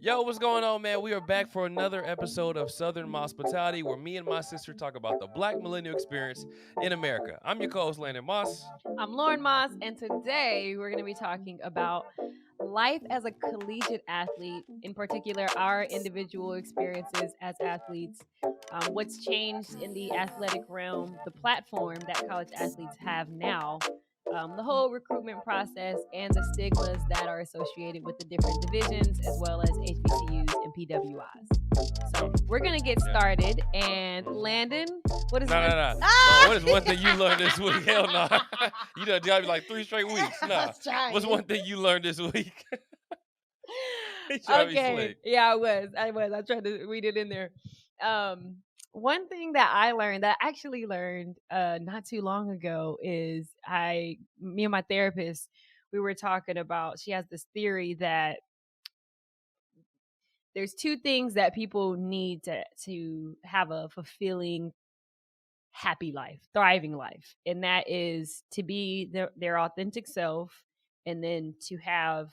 Yo, what's going on, man? We are back for another episode of Southern Hospitality, where me and my sister talk about the Black millennial experience in America. I'm your co-host, Landon Moss. I'm Lauren Moss, and today we're going to be talking about life as a collegiate athlete, in particular, our individual experiences as athletes, what's changed in the athletic realm, the platform that college athletes have now, the whole recruitment process, and the stigmas that are associated with the different divisions, as well as HBCUs and PWIs. So we're going to get started. And Landon, what is No. Ah! What is one thing you learned this week? Hell no. You done got me like 3 straight weeks. Nah. What's one thing you learned this week? Okay. Yeah, I was. I tried to read it in there. One thing that I learned, that I actually learned not too long ago, is me and my therapist, we were talking about, she has this theory that there's two things that people need to have a fulfilling, happy life, thriving life. And that is to be their authentic self, and then to have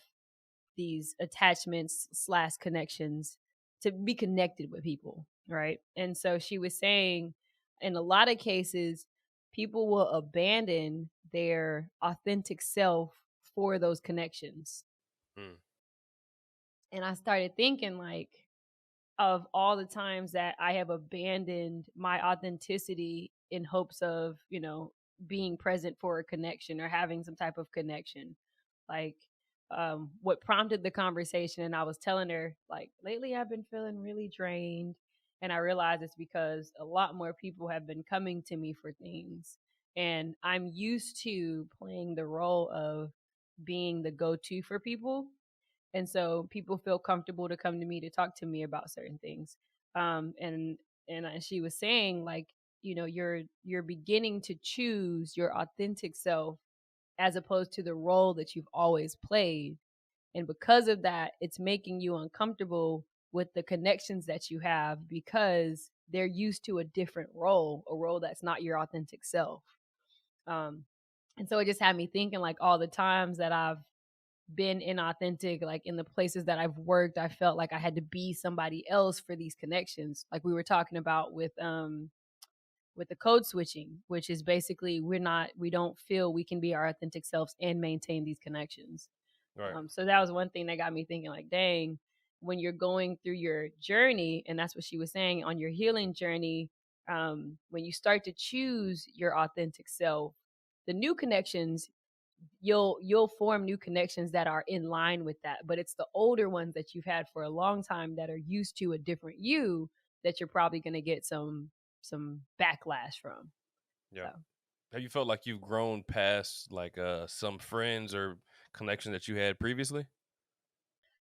these attachments / connections, to be connected with people, right? And so she was saying, in a lot of cases, people will abandon their authentic self for those connections. And I started thinking, like, of all the times that I have abandoned my authenticity in hopes of, being present for a connection or having some type of connection. Like, what prompted the conversation, and I was telling her, like, lately I've been feeling really drained, and I realized it's because a lot more people have been coming to me for things, and I'm used to playing the role of being the go-to for people, and so people feel comfortable to come to me to talk to me about certain things. And she was saying, like, you're beginning to choose your authentic self as opposed to the role that you've always played. And because of that, it's making you uncomfortable with the connections that you have, because they're used to a different role, a role that's not your authentic self. And so it just had me thinking, like, all the times that I've been inauthentic, like in the places that I've worked, I felt like I had to be somebody else for these connections. Like we were talking about with the code switching, which is basically we don't feel we can be our authentic selves and maintain these connections. Right. So that was one thing that got me thinking, like, dang, when you're going through your journey, and that's what she was saying, on your healing journey, when you start to choose your authentic self, the new connections, you'll form new connections that are in line with that. But it's the older ones that you've had for a long time that are used to a different you that you're probably going to get some backlash from. Yeah. So. Have you felt like you've grown past like some friends or connection that you had previously?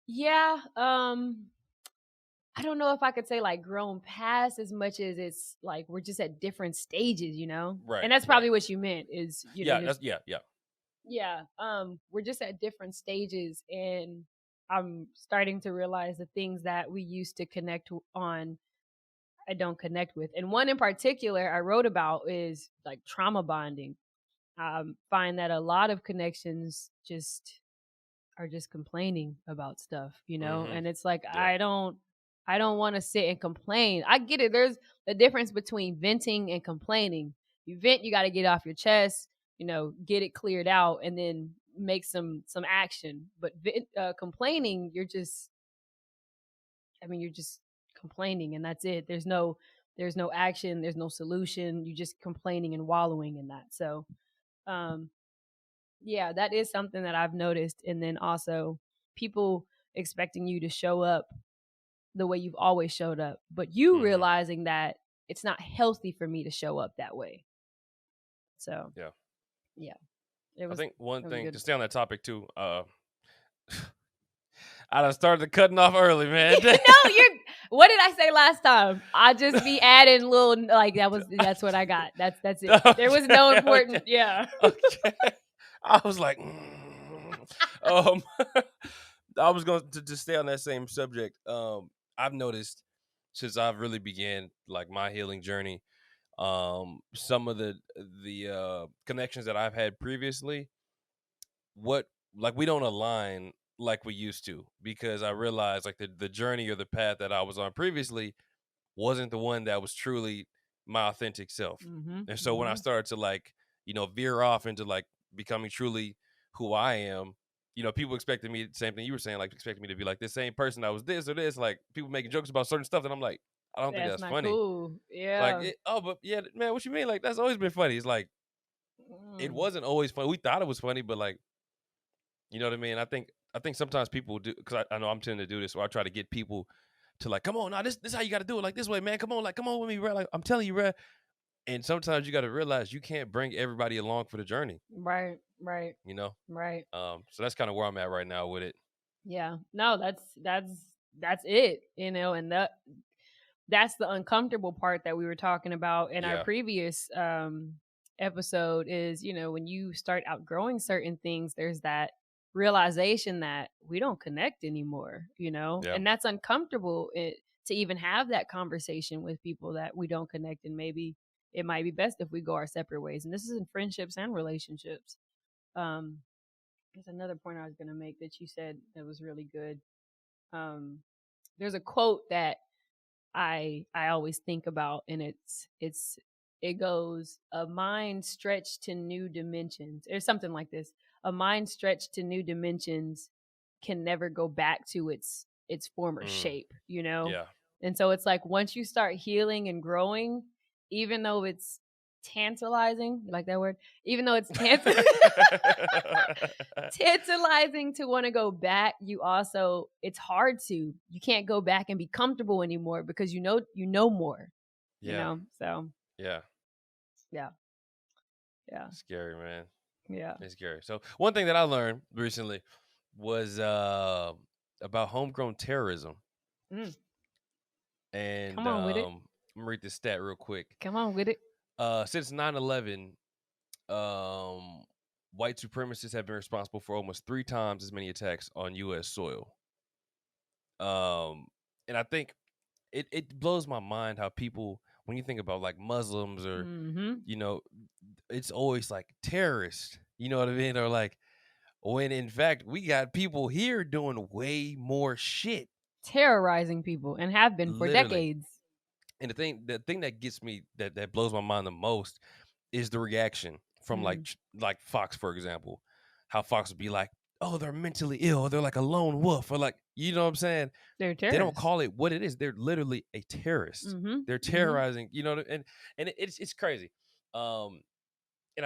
Yeah. I don't know if I could say like grown past, as much as it's like we're just at different stages, Right. And that's probably what you meant is, Yeah. We're just at different stages, and I'm starting to realize the things that we used to connect on, I don't connect with. And one in particular I wrote about is like trauma bonding. Find that a lot of connections are just complaining about stuff, Mm-hmm. and it's like, Yeah. I don't want to sit and complain. I get it. There's a difference between venting and complaining. You vent, you got to get off your chest, get it cleared out, and then make some action. But complaining, you're just complaining, and that's it. There's no action. There's no solution. You're just complaining and wallowing in that. So, yeah, that is something that I've noticed. And then also people expecting you to show up the way you've always showed up, but you realizing that it's not healthy for me to show up that way. So yeah. I think one thing to stay on that topic too. I done started cutting off early, man. What did I say last time? I just be adding little, like, that's what I got. That's it. Okay, there was no important. Okay. Yeah. Okay. I was like, I was going to stay on that same subject. I've noticed since I've really began like my healing journey, some of the connections that I've had previously, we don't align like we used to, because I realized like the journey or the path that I was on previously wasn't the one that was truly my authentic self. Mm-hmm. And so when I Mm-hmm. started to like, veer off into like becoming truly who I am, people expected me, same thing you were saying, like expecting me to be like this same person that was this or this, like people making jokes about certain stuff. And I'm like, I don't think That's that's not funny. cool. Like, Yeah. but yeah, man, what you mean? Like, that's always been funny. It's like, it Mm. wasn't always funny. We thought it was funny, but like, you know what I mean? I think sometimes people do, because I know I'm tending to do this, where I try to get people to like, come on, now this is how you got to do it, like this way, man. Come on, like come on with me, bro. Like I'm telling you, bro. And sometimes you got to realize you can't bring everybody along for the journey. Right. Right. You know. Right. So that's kind of where I'm at right now with it. Yeah. No, that's it. And that's the uncomfortable part that we were talking about in our Yeah. previous episode is, when you start outgrowing certain things, there's that realization that we don't connect anymore, Yeah. and that's uncomfortable to even have that conversation with people that we don't connect. And maybe it might be best if we go our separate ways. And this is in friendships and relationships. Um, there's another point I was going to make that you said that was really good. There's a quote that I always think about, and it goes, a mind stretched to new dimensions, or something like this. A mind stretched to new dimensions can never go back to its former shape, Yeah. And so it's like once you start healing and growing, even though it's tantalizing, you like that word? Even though it's tantalizing to want to go back, it's hard to. You can't go back and be comfortable anymore because you know more. Yeah. So Yeah. yeah. Yeah. Scary, man. Yeah. It's scary. So one thing that I learned recently was about homegrown terrorism. Mm. And Come on with it. I'm gonna read this stat real quick. Come on with it. Since 9/11, white supremacists have been responsible for almost 3 times as many attacks on U.S. soil. And I think it blows my mind how people, when you think about like Muslims or, Mm-hmm. it's always like terrorists, you know what I mean? Or like, when in fact we got people here doing way more shit. Terrorizing people, and have been for Literally. decades. And the thing that gets me, that blows my mind the most, is the reaction from Mm. like Fox, for example. How Fox would be like, oh, they're mentally ill, or they're like a lone wolf, or like, you know what I'm saying? They're They don't terrorists. call it what it is. They're literally a terrorist. Mm-hmm. They're terrorizing, and it's crazy. And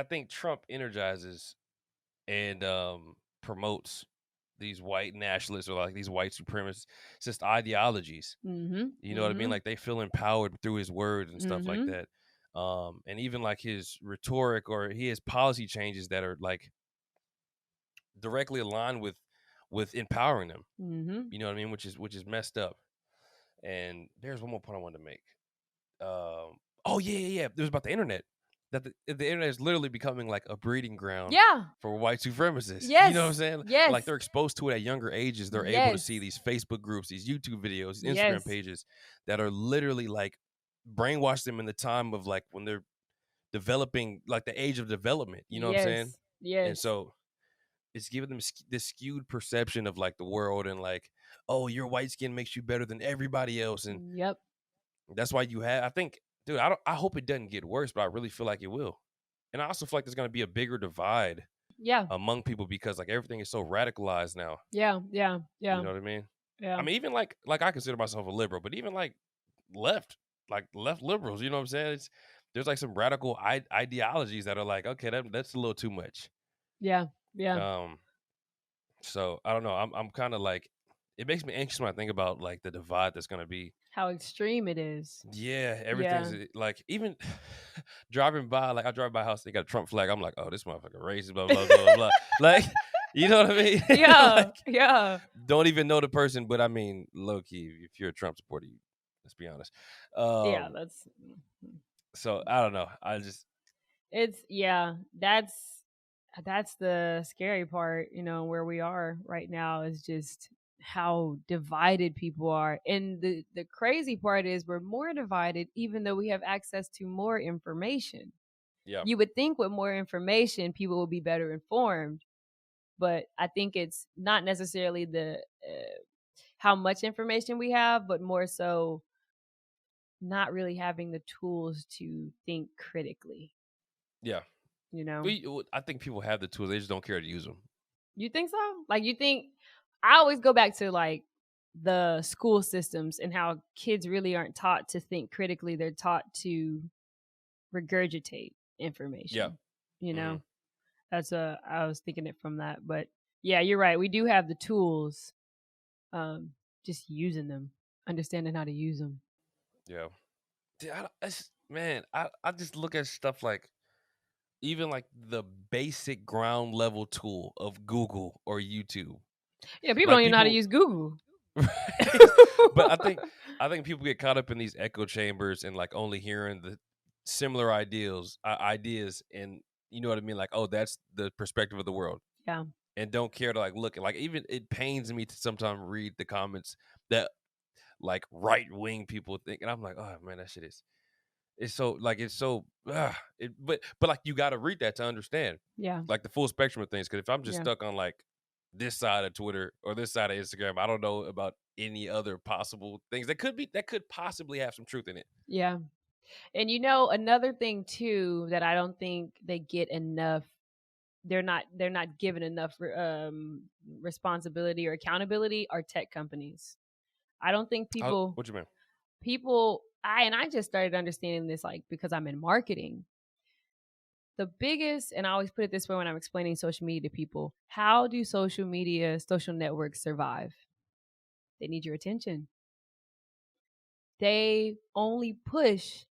I think Trump energizes and promotes these white nationalists, or like these white supremacists, just ideologies. Mm-hmm. You know what I mean? Like they feel empowered through his words and stuff like Mm-hmm. that. And even like his rhetoric, or his policy changes that are like directly aligned with empowering them. Mm-hmm. You know what I mean? Which is messed up. And there's one more point I wanted to make. Oh yeah. It was about the internet. That the internet is literally becoming like a breeding ground Yeah. for white supremacists. You know what I'm Yes. saying? Yes. Like they're exposed to it at younger ages. They're able to Yes. see these Facebook groups, these YouTube videos, these Yes. Instagram pages that are literally like brainwash them in the time of like when they're developing, like the age of development. You know what I'm saying? Yes. Yes. And so it's giving them this skewed perception of like the world, and like, oh, your white skin makes you better than everybody else, and Yep. that's why I think, dude, I hope it doesn't get worse, but I really feel like it will. And I also feel like there's going to be a bigger divide Yeah. among people, because like everything is so radicalized now. Yeah. Yeah. Yeah. You know what I mean? Yeah. I mean, even like I consider myself a liberal, but even like left liberals, you know what I'm saying? There's like some radical ideologies that are like, okay, that's a little too much. Yeah. Yeah. So I don't know. I'm kind of like, it makes me anxious when I think about like the divide that's going to be. How extreme it is. Yeah, everything's like, even driving by, like I drive by a house, they got a Trump flag. I'm like, oh, this motherfucker racist, blah blah blah blah. Like, you know what I mean? Yeah. Like, Yeah. don't even know the person, but I mean, low key, if you're a Trump supporter, let's be honest. Yeah. So I don't know. That's the scary part, where we are right now, is just how divided people are. And the crazy part is we're more divided even though we have access to more information. Yeah. You would think with more information, people will be better informed. But I think it's not necessarily the how much information we have, but more so not really having the tools to think critically. Yeah. You know, I think people have the tools. They just don't care to use them. you think so? Like, you think? I always go back to like the school systems and how kids really aren't taught to think critically. They're taught to regurgitate information. Yeah. You know, Mhm. that's I was thinking it from that. But yeah, you're right. We do have the tools. Just using them, understanding how to use them. Yeah. Dude, I just look at stuff like even like the basic ground level tool of Google or YouTube. Yeah, people Like don't even know how to people, use Google. but I think people get caught up in these echo chambers and like only hearing the similar ideas, and you know what I mean. Like, oh, that's the perspective of the world, Yeah. and don't care to like look. Like, even it pains me to sometimes read the comments that like right wing people think, and I'm like, oh man, that shit is. But like you got to read that to understand Yeah. like the full spectrum of things. Because if I'm just Yeah. stuck on like this side of Twitter or this side of Instagram, I don't know about any other possible things that could possibly have some truth in it. Yeah. And you know, another thing too that I don't think they get enough, they're not given enough responsibility or accountability, are tech companies. I don't think What you mean? I just started understanding this like because I'm in marketing. The biggest, and I always put it this way when I'm explaining social media to people, how do social networks survive? They need your attention. They only push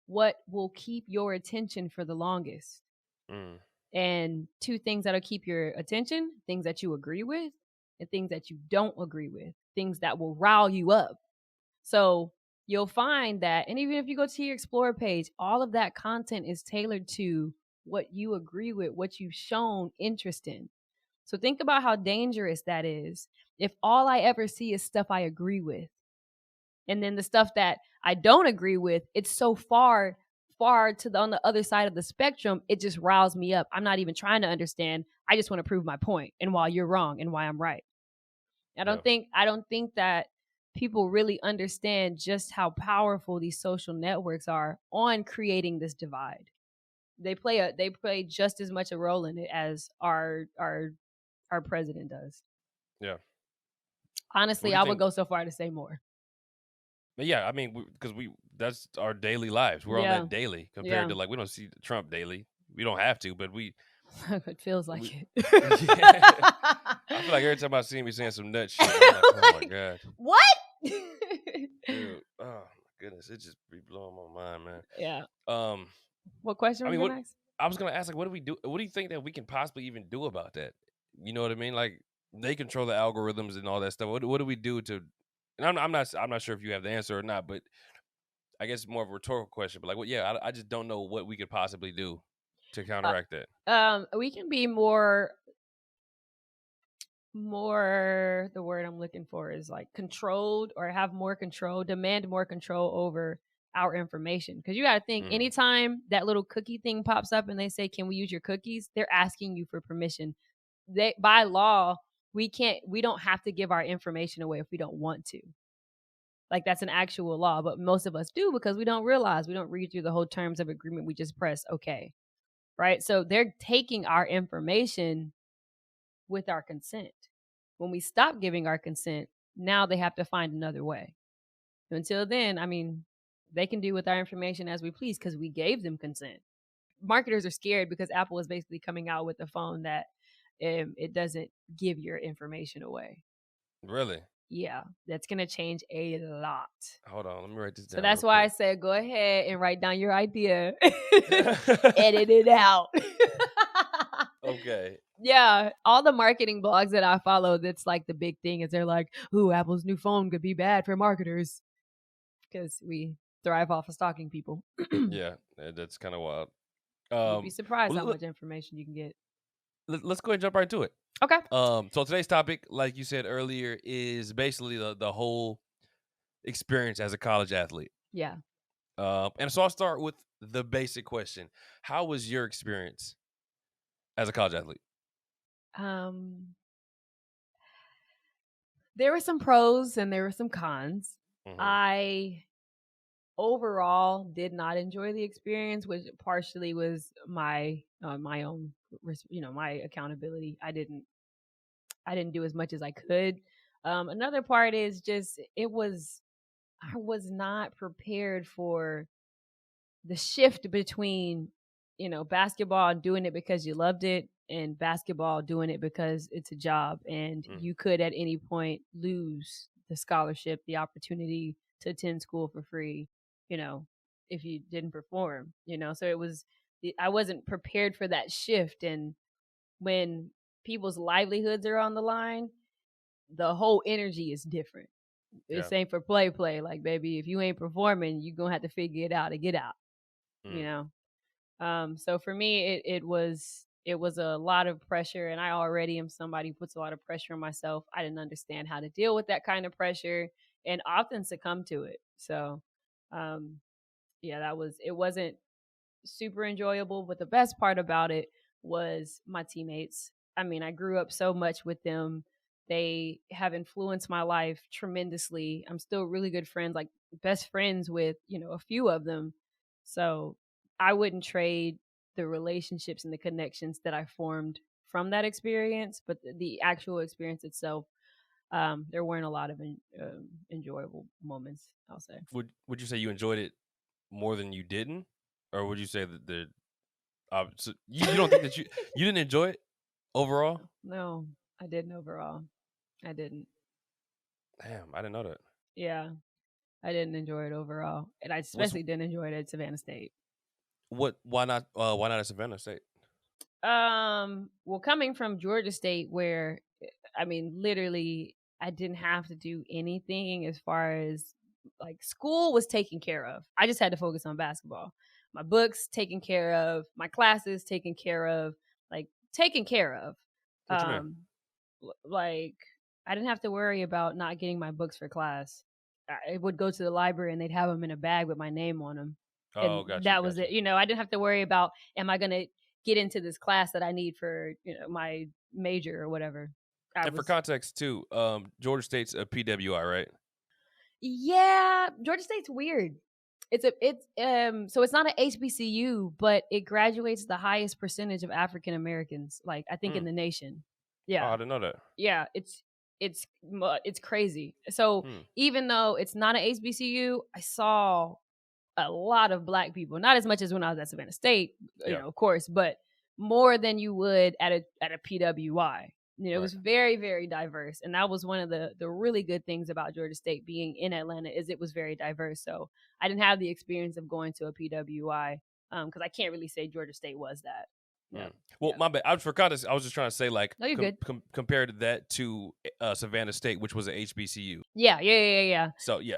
what will keep your attention for the longest. Mm. And two things that'll keep your attention: things that you agree with and things that you don't agree with, things that will rile you up. So you'll find that, and even if you go to your Explore page, all of that content is tailored to what you agree with, what you've shown interest in. So think about how dangerous that is if all I ever see is stuff I agree with. And then the stuff that I don't agree with, it's so far on the other side of the spectrum, it just riles me up. I'm not even trying to understand. I just want to prove my point and why you're wrong and why I'm right. I don't think that people really understand just how powerful these social networks are on creating this divide. They play just as much a role in it as our president does. Yeah. Honestly, I would go so far to say more. But yeah, I mean, because that's our daily lives. We're on that daily compared to like we don't see Trump daily. We don't have to, but we. It feels like it. Yeah. I feel like every time I see him, he's saying some nut shit. I'm like, oh my god, what? Dude, oh my goodness, it just be blowing my mind, man. Yeah. What question? I was gonna ask, like, what do we do? What do you think that we can possibly even do about that? You know what I mean? Like, they control the algorithms and all that stuff. What do we do to? And I'm not sure if you have the answer or not, but I guess it's more of a rhetorical question. But like, I just don't know what we could possibly do to counteract that. We can be more. The word I'm looking for is like controlled, or have more control, demand more control over our information. Because you got to think, anytime that little cookie thing pops up and they say, "Can we use your cookies?" They're asking you for permission. By law, we don't have to give our information away if we don't want to. Like, that's an actual law, but most of us do because we don't realize, we don't read through the whole terms of agreement. We just press okay, right? So they're taking our information with our consent. When we stop giving our consent, now they have to find another way. Until then, I mean, they can do with our information as we please because we gave them consent. Marketers are scared because Apple is basically coming out with a phone that it doesn't give your information away. Really? Yeah, that's going to change a lot. Hold on, let me write this down. So that's why I said go ahead and write down your idea. Edit it out. Okay. Yeah, all the marketing blogs that I follow, that's like the big thing is they're like, "Ooh, Apple's new phone could be bad for marketers," because we thrive off of stalking people. Yeah, that's kind of wild. You'd be surprised how much information you can get. Let's go ahead and jump right into it. Okay. So today's topic, like you said earlier, is basically the whole experience as a college athlete. Yeah. And so I'll start with the basic question: how was your experience as a college athlete? There were some pros and there were some cons. Mm-hmm. I overall did not enjoy the experience, which partially was my own, my accountability. I didn't do as much as I could. Another part is just I was not prepared for the shift between, basketball and doing it because you loved it, and basketball doing it because it's a job, and you could at any point lose the scholarship, the opportunity to attend school for free, if you didn't perform, so I wasn't prepared for that shift. And when people's livelihoods are on the line, the whole energy is different. It's ain't for play. Like, baby, if you ain't performing, you're gonna have to figure it out and get out. So for me, it was a lot of pressure, and I already am somebody who puts a lot of pressure on myself. I didn't understand how to deal with that kind of pressure, and often succumb to it. So, it wasn't super enjoyable, but the best part about it was my teammates. I mean, I grew up so much with them. They have influenced my life tremendously. I'm still really good friends, like best friends with, a few of them. So I wouldn't trade the relationships and the connections that I formed from that experience, but the actual experience itself, there weren't a lot of enjoyable moments, I'll say. Would you say you enjoyed it more than you didn't? Or would you say that so you don't think that you didn't enjoy it overall? No, I didn't overall. I didn't. Damn, I didn't know that. Yeah, I didn't enjoy it overall, and I especially didn't enjoy it at Savannah State. Why not? Why not at Savannah State? Well, coming from Georgia State, where I mean, literally, I didn't have to do anything as far as like school was taken care of. I just had to focus on basketball. My books taken care of, my classes taken care of, like taken care of. What you mean? Like I didn't have to worry about not getting my books for class. I would go to the library and they'd have them in a bag with my name on them. Oh, and gotcha. That was it. I didn't have to worry about, am I going to get into this class that I need for, my major or whatever. For context too, Georgia State's a PWI, right? Yeah, Georgia State's weird. So it's not an HBCU, but it graduates the highest percentage of African Americans, like I think in the nation. Yeah. Oh, I didn't know that. Yeah, it's crazy. So even though it's not an HBCU, I saw a lot of Black people, not as much as when I was at Savannah State, of course, but more than you would at a PWI. It was very, very diverse. And that was one of the really good things about Georgia State being in Atlanta, is it was very diverse. So I didn't have the experience of going to a PWI because I can't really say Georgia State was that. Yeah. Well, my bad. I was just trying to say, like, no, you're good. Compared that to Savannah State, which was an HBCU. Yeah. So, yeah.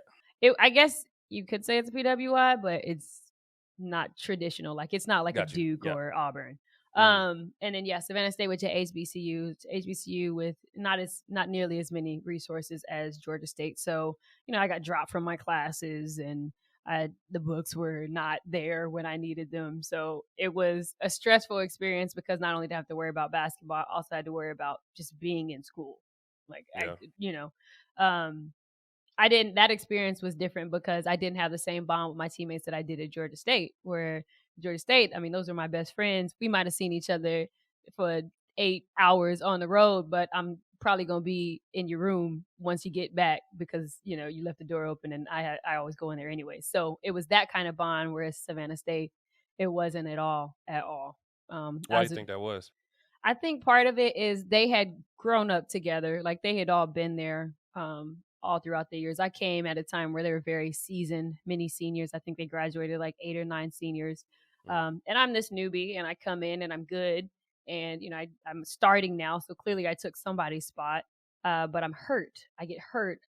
I guess you could say it's a PWI, but it's not traditional. Like, it's not like a Duke or Auburn. And then Savannah State, which is HBCU with not nearly as many resources as Georgia State. So, I got dropped from my classes, and the books were not there when I needed them. So it was a stressful experience because not only did I have to worry about basketball, I also had to worry about just being in school. Like, that experience was different because I didn't have the same bond with my teammates that I did at Georgia State, where Georgia State, I mean, those are my best friends. We might have seen each other for 8 hours on the road, but I'm probably going to be in your room once you get back because, you left the door open, and I always go in there anyway. So it was that kind of bond, whereas Savannah State, it wasn't at all. Why do you think that was? I think part of it is they had grown up together. Like, they had all been there all throughout the years. I came at a time where they were very seasoned, many seniors. I think they graduated like 8 or 9 seniors. And I'm this newbie, and I come in and I'm good. And, I'm starting now. So clearly I took somebody's spot, but I'm hurt. I get hurt.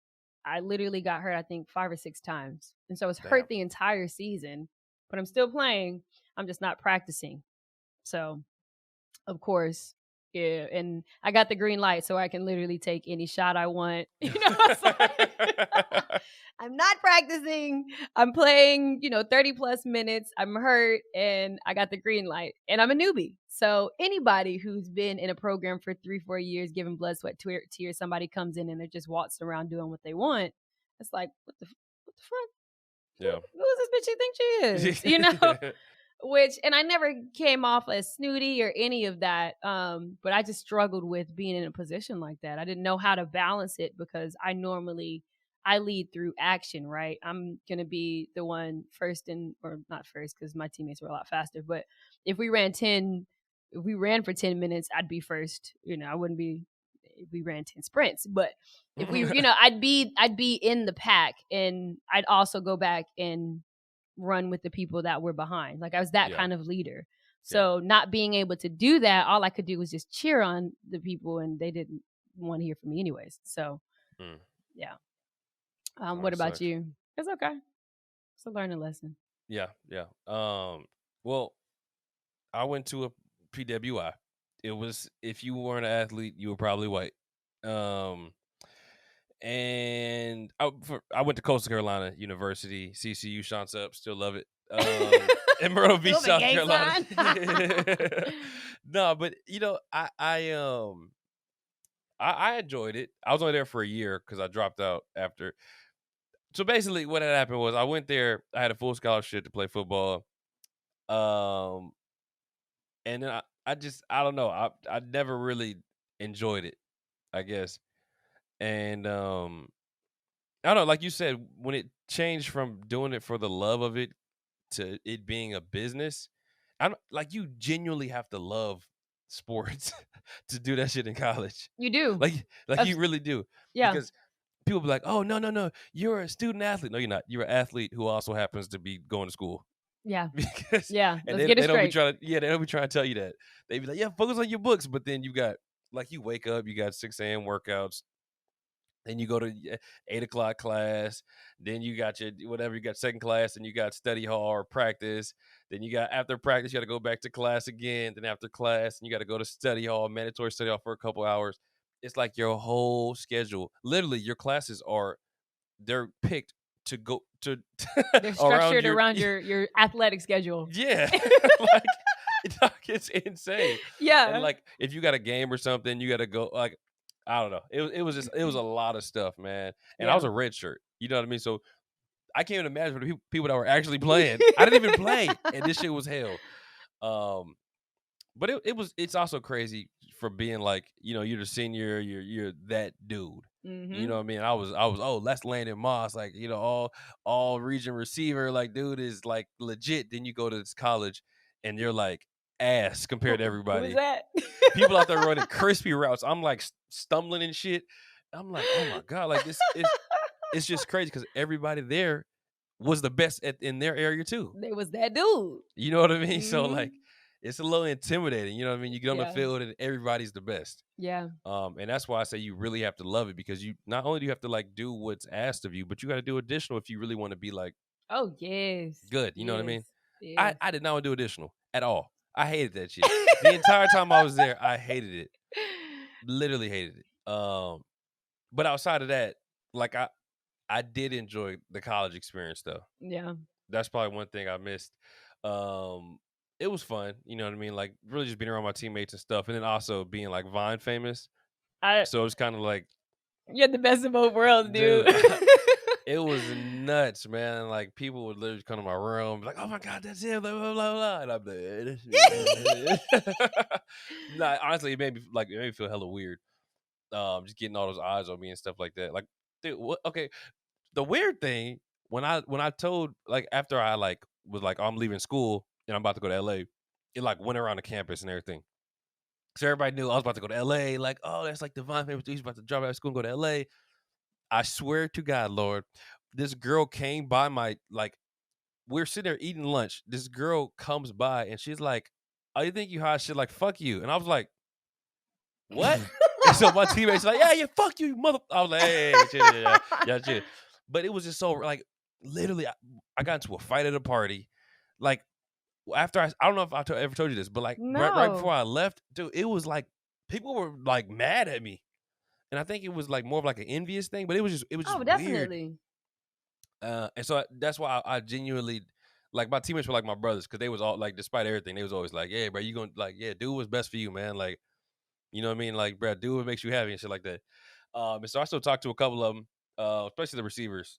I literally got hurt, I think 5 or 6 times. And so I was hurt the entire season, but I'm still playing. I'm just not practicing. So, of course, yeah. And I got the green light, so I can literally take any shot I want. I'm not practicing. I'm playing, 30 plus minutes. I'm hurt and I got the green light and I'm a newbie. So anybody who's been in a program for 3-4 years, giving blood, sweat, tears, somebody comes in and they're just waltzing around doing what they want. It's like, what the fuck? Yeah. Who is this bitch you think she is? Which, and I never came off as snooty or any of that. But I just struggled with being in a position like that. I didn't know how to balance it because I lead through action, right? I'm going to be the one first or not first because my teammates were a lot faster. But if we ran for 10 minutes, I'd be first. I wouldn't be, if we ran 10 sprints, but if we, I'd be in the pack and I'd also go back and run with the people that were behind. Like I was that kind of leader. So not being able to do that, all I could do was just cheer on the people and they didn't want to hear from me anyways. So yeah. What about sucks. you? It's okay. It's a learning lesson. Yeah. Well, I went to a PWI. It was, if you weren't an athlete, you were probably white. And I went to Coastal Carolina University, CCU, Sean's up, still love it. In Myrtle Beach, South Carolina. No, but I enjoyed it. I was only there for a year because I dropped out after. So basically, what had happened was I went there. I had a full scholarship to play football. And then I don't know. I never really enjoyed it, I guess. And I don't know, like you said, when it changed from doing it for the love of it to it being a business, you genuinely have to love sports to do that shit in college. You do. Like you really do. Yeah. Because people be like, oh, no, you're a student athlete. No, you're not. You're an athlete who also happens to be going to school. Yeah. Because, yeah. And Let's get it straight. They don't be trying to tell you that. They be like, yeah, focus on your books. But then you got, you wake up, you got 6 a.m. workouts. Then you go to 8 o'clock class. Then you got your whatever, you got second class, and you got study hall or practice. Then you got after practice, you got to go back to class again. Then after class, and you got to go to study hall, mandatory study hall for a couple hours. It's like your whole schedule. Literally, your classes they're picked to go to. They're structured around your athletic schedule. Yeah, it's insane. Yeah, and if you got a game or something, you got to go I don't know. It was a lot of stuff, man. And I was a red shirt. You know what I mean? So I can't even imagine the people that were actually playing. I didn't even play, and this shit was hell. But it's also crazy for being you're the senior, you're that dude. Mm-hmm. You know what I mean? I was that's Landon Moss, all region receiver, dude is legit. Then you go to this college, and you're ass compared to everybody. Who's that? People out there running crispy routes. I'm stumbling and shit. I'm oh my God, this it's just crazy because everybody there was the best in their area too. They was that dude. You know what I mean? Mm-hmm. So it's a little intimidating. You know what I mean? You get on the field and everybody's the best. Yeah. And that's why I say you really have to love it, because you not only do you have to do what's asked of you, but you got to do additional if you really want to be oh yes, good. You know what I mean? Yes. I did not want to do additional at all. I hated that shit. The entire time I was there, I hated it. Literally hated it. But outside of that, I did enjoy the college experience though. Yeah. That's probably one thing I missed. It was fun, you know what I mean? Really just being around my teammates and stuff, and then also being Vine famous. So it's kind of you had the best of both worlds, dude. It was nuts, man. People would literally come to my room, and be like, "Oh my God, that's him!" Blah blah blah blah. And I'm nah, honestly, it made me feel hella weird. Just getting all those eyes on me and stuff like that. Dude, what? Okay, the weird thing when I told after I was I'm leaving school and I'm about to go to LA, it went around the campus and everything. So everybody knew I was about to go to LA. Oh, that's the Vine famous dude. He's about to drop out of school and go to LA. I swear to God, Lord, this girl came by we're sitting there eating lunch. This girl comes by and she's like, "Oh, you think you hot shit? Fuck you." And I was like, "What?" And so my teammates like, "Yeah, fuck you, mother." I was like, "Hey, chill." But it was just so literally, I got into a fight at a party. After I don't know if I ever told you this, but no. right before I left, dude, it was people were mad at me. And I think it was more of an envious thing, but it was oh, definitely. weird. And so that's why I genuinely like my teammates were like my brothers because they was all like, despite everything, they was always like, "Yeah, bro, you gonna like, yeah, do what's best for you, man. Like, you know what I mean? Like, bro, do what makes you happy and shit like that." And so I still talk to a couple of them, especially the receivers.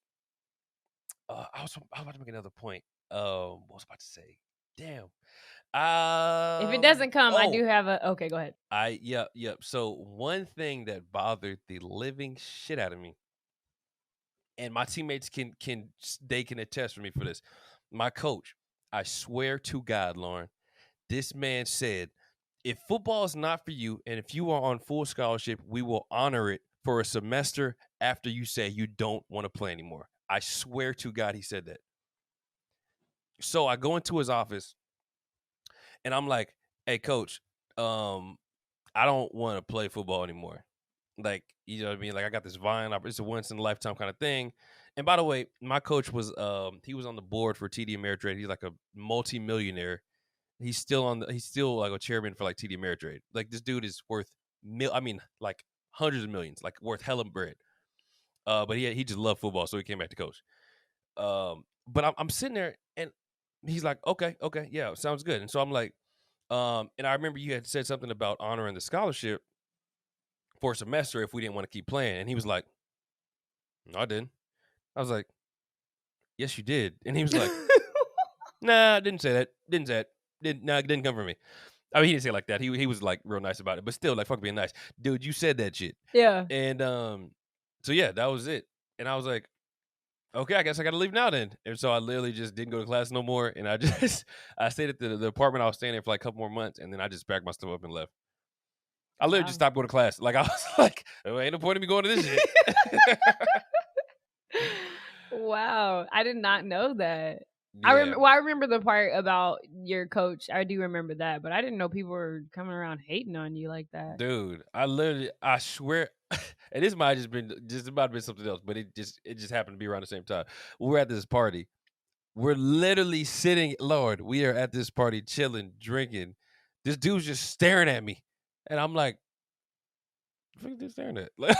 I was about to make another point. What was I about to say? Damn. If it doesn't come, I do Oh, have a. Okay, go ahead. yep. So one thing that bothered the living shit out of me, and my teammates they can attest for me for this. My coach, I swear to God, Lauren, this man said, if football is not for you, and if you are on full scholarship, we will honor it for a semester after you say you don't want to play anymore. I swear to God, he said that. So I go into his office and I'm like, "Hey, coach, I don't want to play football anymore. Like, you know what I mean? Like, I got this Vine. It's a once in a lifetime kind of thing." And by the way, my coach was he was on the board for TD Ameritrade. He's like a multi-millionaire. He's still like a chairman for like TD Ameritrade. Like, this dude is worth like hundreds of millions, like worth hella bread. But he just loved football, so he came back to coach. But I'm sitting there and he's like, okay, yeah, sounds good. And so I'm like, and I remember you had said something about honoring the scholarship for a semester if we didn't want to keep playing. And he was like, "No, I didn't." I was like, "Yes, you did." And he was like, "Nah, I didn't say that. Didn't say it. It didn't come from me." I mean, he didn't say it like that. He was like real nice about it, but still, like, fuck being nice, dude. You said that shit. Yeah. And so yeah, that was it. And I was like, okay, I guess I got to leave now then. And so I literally just didn't go to class no more. And I stayed at the apartment I was staying in for like a couple more months, and then I just packed my stuff up and left. I literally just Wow. stopped going to class. Like, I was like, oh, ain't no point in me going to this shit. Wow, I did not know that. Yeah, I remember the part about your coach. I do remember that, but I didn't know people were coming around hating on you like that. dude. I swear, and this might have just might have been something else, but it just happened to be around the same time. We're at this party. We're literally sitting, Lord, we are at this party chilling, drinking. This dude's just staring at me. And I'm like, what are you staring at? Like,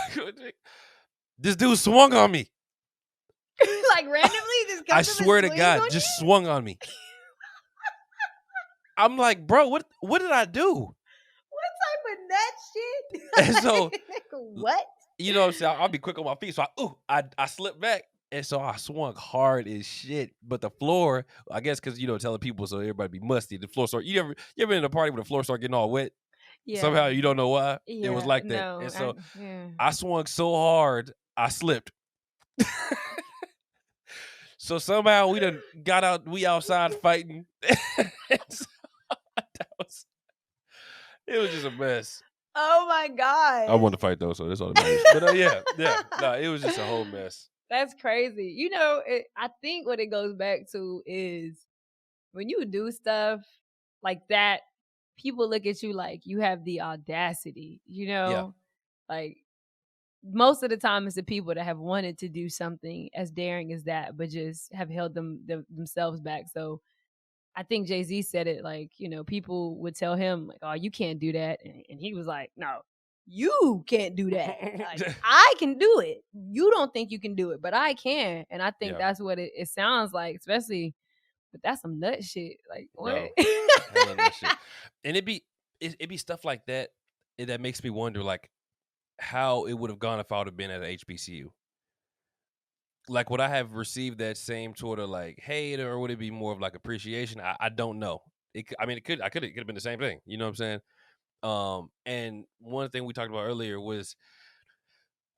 this dude swung on me. Like randomly, just I swear to God, just swung on me. I'm like, bro, what did I do? What type of nut shit? And so, what? you know what I'm saying? I'll be quick on my feet. So I slipped back. And so I swung hard as shit. But the floor, I guess because, telling people so everybody be musty. The floor started, you ever been in a party where the floor started getting all wet? Yeah. Somehow you don't know why. Yeah. It was like that. No, And so I swung so hard, I slipped. So somehow we done got out, we outside fighting. So it was just a mess. Oh my God. I wanted to fight though, so that's all that matters. But yeah. No, it was just a whole mess. That's crazy. I think what it goes back to is when you do stuff like that, people look at you like you have the audacity, Yeah. Like most of the time it's the people that have wanted to do something as daring as that, but just have held themselves back. So I think Jay-Z said it like, people would tell him like, "Oh, you can't do that." And he was like, "No, you can't do that. Like, I can do it. You don't think you can do it, but I can." And I think that's what it sounds like, especially, but that's some nut shit. Like, what? No, hella nut shit. And it'd be stuff like that that makes me wonder like how it would have gone if I would have been at an HBCU. Like, would I have received that same sort of like hate, or would it be more of like appreciation? I don't know. It could have been the same thing. You know what I'm saying? And one thing we talked about earlier was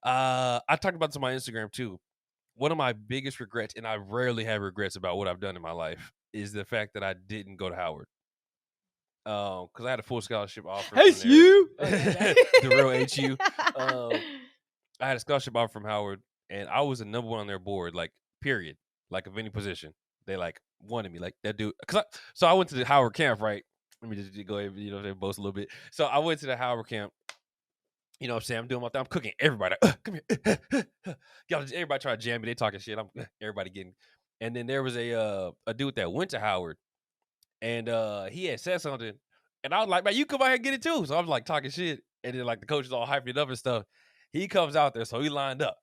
I talked about this on my Instagram too. One of my biggest regrets, and I rarely have regrets about what I've done in my life, is the fact that I didn't go to Howard. Because I had a full scholarship offer. HU, the real HU. I had a scholarship offer from Howard, and I was the number one on their board, like period, like of any position. They like wanted me, like that dude. So I went to the Howard camp, right? Let me just go ahead, boast a little bit. So I went to the Howard camp. You know what I'm saying? I'm doing my thing. I'm cooking everybody. Come here. Y'all, everybody trying to jam me. They talking shit. I'm everybody getting. And then there was a dude that went to Howard, and he had said something, and I was like, "Man, you come out here and get it too." So I was like talking shit, and then like the coach is all hyping it up and stuff. He comes out there, so he lined up.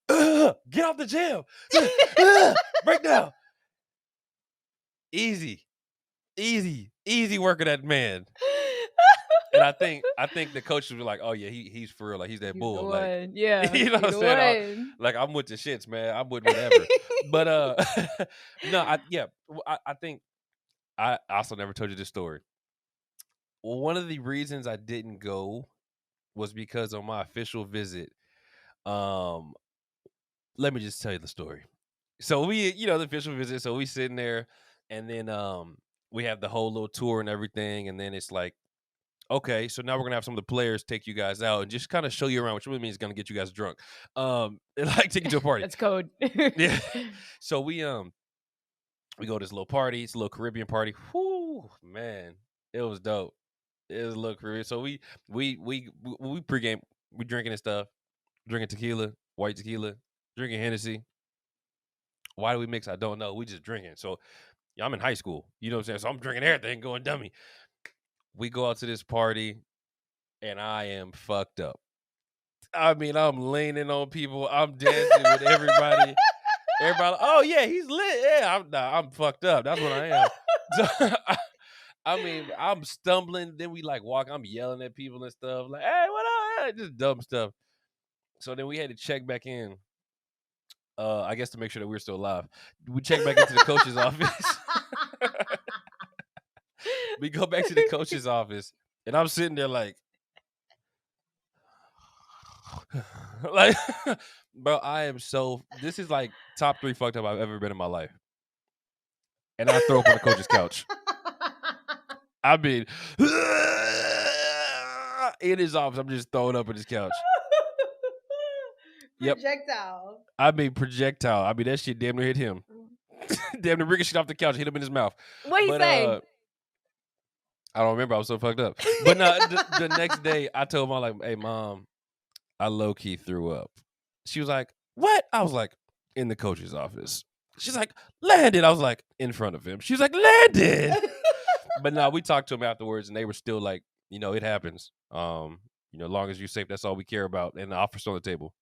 Get off the jam. Break down. Easy work of that man. And I think the coaches were like, oh yeah, he's for real, like he's that He's the bull, like one. Yeah, you know what I'm saying? Like I'm with the shits, man. I'm with whatever. But no, I think I also never told you this story. Well, one of the reasons I didn't go was because on my official visit, um, let me just tell you the story. So we, the official visit, so we sitting there, and then we have the whole little tour and everything, and then it's like, okay, so now we're gonna have some of the players take you guys out and just kind of show you around, which really means it's gonna get you guys drunk. And like take you to a party. That's code. Yeah. So we go to this little party. It's a little Caribbean party. Whoo, man, it was dope. It was a little Caribbean. So we pregame, we drinking and stuff, drinking tequila, white tequila, drinking Hennessy. Why do we mix? I don't know. We just drinking. So yeah, I'm in high school. You know what I'm saying? So I'm drinking everything, going dummy. We go out to this party, and I am fucked up. I mean, I'm leaning on people. I'm dancing with everybody. Everybody, oh yeah, he's lit. Yeah, I'm fucked up. That's what I am. So, I mean, I'm stumbling. Then we like walk. I'm yelling at people and stuff. Like, hey, what up? Hey, just dumb stuff. So then we had to check back in. I guess to make sure that we're still alive. We check back into the coach's office. We go back to the coach's office, and I'm sitting there like, like, bro, I am so. This is like top 3 fucked up I've ever been in my life, and I throw up on the coach's couch. I mean, in his office, I'm just throwing up on his couch. Projectile. I mean, projectile. I mean, that shit damn near hit him. Damn near ricocheted off the couch, hit him in his mouth. What he say? I don't remember. I was so fucked up. But no, the next day, I told Mom, like, hey, Mom, I low-key threw up. She was like, what? I was like, in the coach's office. She's like, Landon. I was like, in front of him. She was like, Landon. But no, we talked to him afterwards, and they were still like, it happens. As long as you're safe, that's all we care about. And the offer's on the table.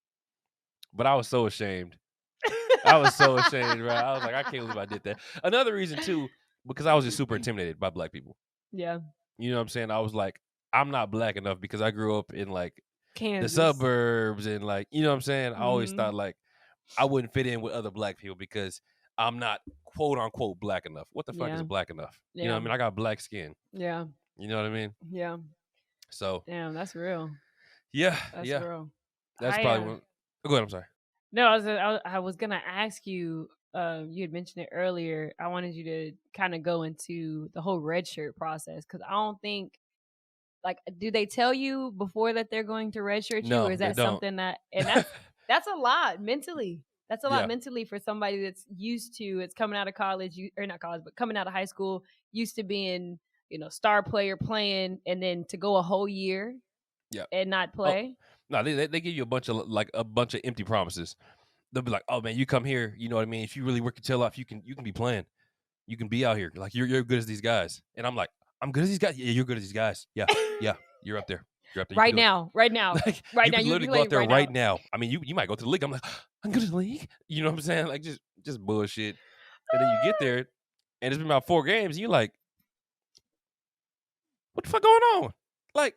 But I was so ashamed. I was so ashamed, bro. I was like, I can't believe I did that. Another reason, too, because I was just super intimidated by black people. Yeah. You know what I'm saying? I was like, I'm not black enough because I grew up in, like, Kansas. the suburbs and, like, you know what I'm saying? I always thought, like, I wouldn't fit in with other black people because I'm not, quote, unquote, black enough. What the fuck is black enough? Yeah. You know what I mean? I got black skin. Yeah. You know what I mean? Yeah. So. Damn, that's real. Yeah. That's real. That's probably one. Go ahead, I'm sorry. No, I was gonna ask you. You had mentioned it earlier. I wanted you to kind of go into the whole red shirt process because I don't think, like, do they tell you before that they're going to redshirt you, or is that something that? And that's a lot mentally. That's a lot mentally for somebody that's used to. It's coming out of college, or not college, but coming out of high school, used to being star player playing, and then to go a whole year, and not play. No, they give you a bunch of empty promises. They'll be like, "Oh man, you come here, you know what I mean? If you really work your tail off, you can be playing. You can be out here. Like you're good as these guys." And I'm like, "I'm good as these guys. Yeah, you're good as these guys. Yeah, you're up there. You're up there. Right now. Like, right now. You can literally go out there right now. I mean, you might go to the league. I'm like, I'm good at the league. You know what I'm saying? Like just bullshit. And then you get there, and it's been about 4 games, and you're like, what the fuck going on? Like.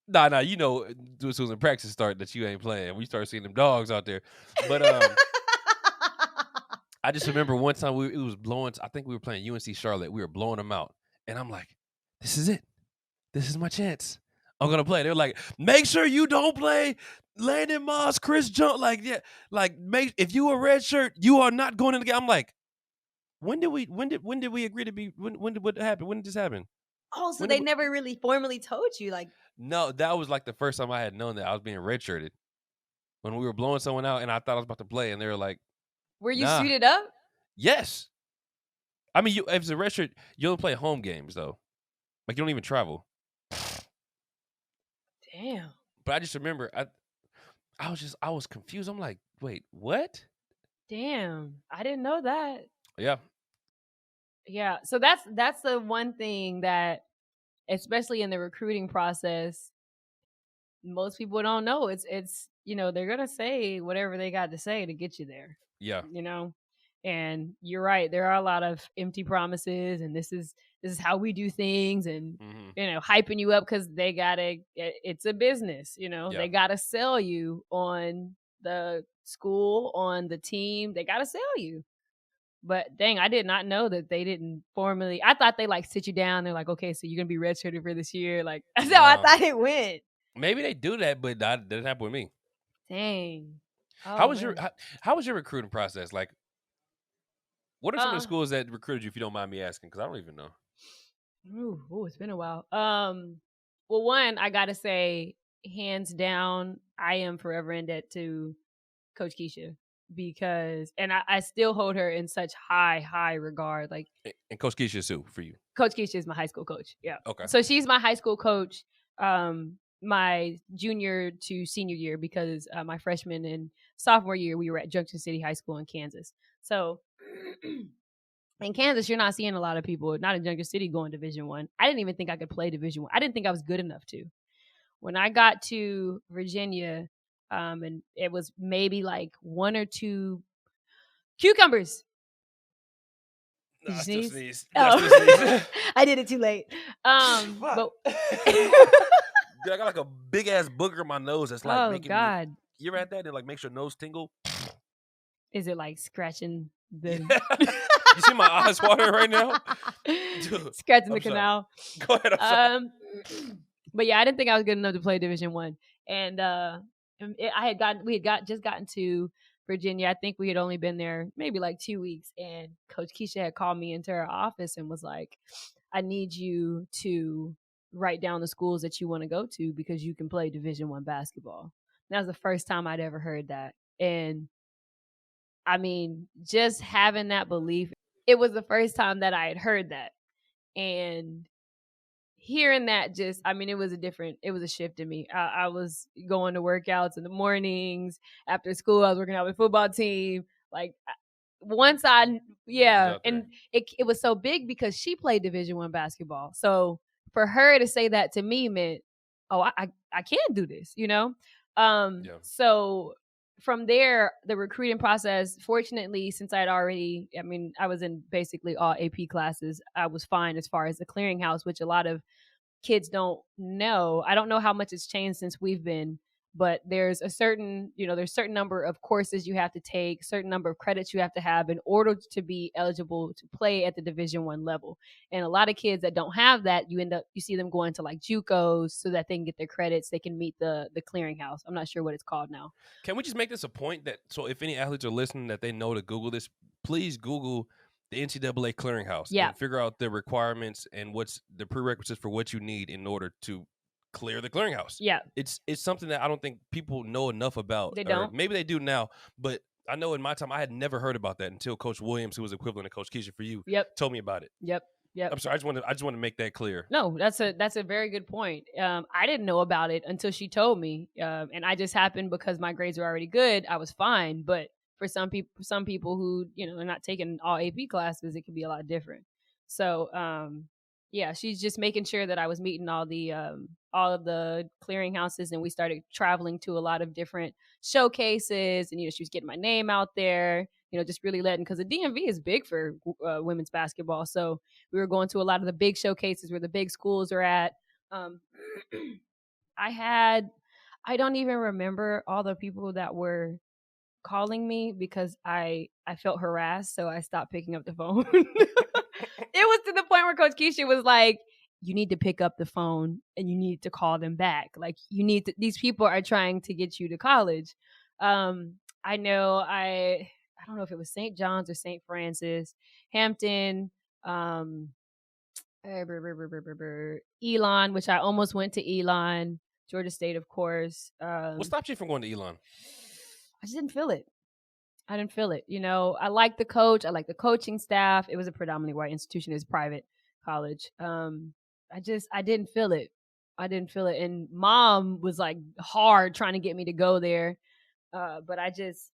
Nah, as soon as practice start that you ain't playing. We start seeing them dogs out there. But I just remember one time it was blowing. I think we were playing UNC Charlotte. We were blowing them out. And I'm like, this is it. This is my chance. I'm going to play. They're like, make sure you don't play Landon Moss, Chris Jones. Like, yeah. Like, if you a red shirt, you are not going in the game. I'm like, when did we agree to be, when did what happen? When did this happen? Oh, so they never really formally told you, like. No, that was like the first time I had known that I was being redshirted. When we were blowing someone out and I thought I was about to play, and they were like, were you suited up? Yes. I mean, if it's a redshirt, you only play home games, though. Like, you don't even travel. Damn. But I just remember, I was confused. I'm like, wait, what? Damn. I didn't know that. Yeah. Yeah. So that's the one thing that, especially in the recruiting process, most people don't know. It's they're gonna say whatever they got to say to get you there. Yeah. You know, and you're right. There are a lot of empty promises, and this is how we do things, and hyping you up because they gotta. It's a business. Yeah. They gotta sell you on the school, on the team. They gotta sell you. But dang, I did not know that they didn't formally. I thought they like sit you down. They're like, okay, so you're gonna be redshirted for this year. Like that's how I No. thought it went. Maybe they do that, but that didn't happen with me. Dang. How was how was your recruiting process? Like, what are some of the Uh, schools that recruited you, if you don't mind me asking? Because I don't even know. Ooh, it's been a while. Well, one, I gotta say, hands down, I am forever in debt to Coach Keisha because, and I still hold her in such high regard. Like, And Coach Keisha Sue for you. Coach Keisha is my high school coach. Yeah. Okay. So she's my high school coach, my junior to senior year because my freshman and sophomore year we were at Junction City High School in Kansas. So in Kansas, you're not seeing a lot of people, not in Junction City, going Division I. I didn't even think I could play Division I. I didn't think I was good enough to. When I got to Virginia, and it was maybe like 1 or 2 cucumbers. Did you sneeze? Sneeze. Oh. I did it too late. But Dude, I got like a big ass booger in my nose that's like making God. me. You ever had that? It like makes your nose tingle. Is it like scratching the? You see my eyes watering right now? Dude, scratching the canal. Go ahead. I'm sorry. But yeah, I didn't think I was good enough to play Division I, and we had just gotten to Virginia. I think we had only been there maybe like 2 weeks, and Coach Keisha had called me into her office and was like, "I need you to write down the schools that you want to go to because you can play Division I basketball." And that was the first time I'd ever heard that, and I mean, just having that belief, it was the first time that I had heard that, and hearing that it was a shift in me. I was going to workouts in the mornings after school. I was working out with the football team. Like once and it was so big because she played Division I basketball. So for her to say that to me meant, oh, I can do this, So from there, the recruiting process, fortunately, since I was in basically all AP classes, I was fine as far as the clearinghouse, which a lot of kids don't know. I don't know how much it's changed since we've been, but there's a certain number of courses you have to take, certain number of credits you have to have in order to be eligible to play at the Division I level. And a lot of kids that don't have that, you see them going to like JUCOs so that they can get their credits, they can meet the clearinghouse. I'm not sure what it's called now. Can we just make this a point that, so if any athletes are listening that they know to Google this, please Google the NCAA clearinghouse and figure out the requirements and what's the prerequisites for what you need in order to clear the clearinghouse. Yeah. It's something that I don't think people know enough about. They don't. Maybe they do now, but I know in my time I had never heard about that until Coach Williams, who was equivalent to Coach Keisha for you, told me about it. Yep. I'm sorry. I just want to make that clear. No, that's a very good point. I didn't know about it until she told me, and I just happened because my grades were already good. I was fine, but for some people who are not taking all AP classes, it can be a lot different. So she's just making sure that I was meeting all of the clearinghouses, and we started traveling to a lot of different showcases, and she was getting my name out there. Just really letting, because the DMV is big for women's basketball. So we were going to a lot of the big showcases where the big schools are at. I don't even remember all the people that were calling me because I felt harassed, so I stopped picking up the phone. It was to the point where Coach Keisha was like, you need to pick up the phone and you need to call them back. Like, these people are trying to get you to college. I know I don't know if it was St. John's or St. Francis, Hampton, Elon, which I almost went to Elon, Georgia State, of course. What stopped you from going to Elon? I just didn't feel it. I didn't feel it. I like the coach. I like the coaching staff. It was a predominantly white institution. It's private college. I didn't feel it. I didn't feel it. And Mom was like hard trying to get me to go there. But I just,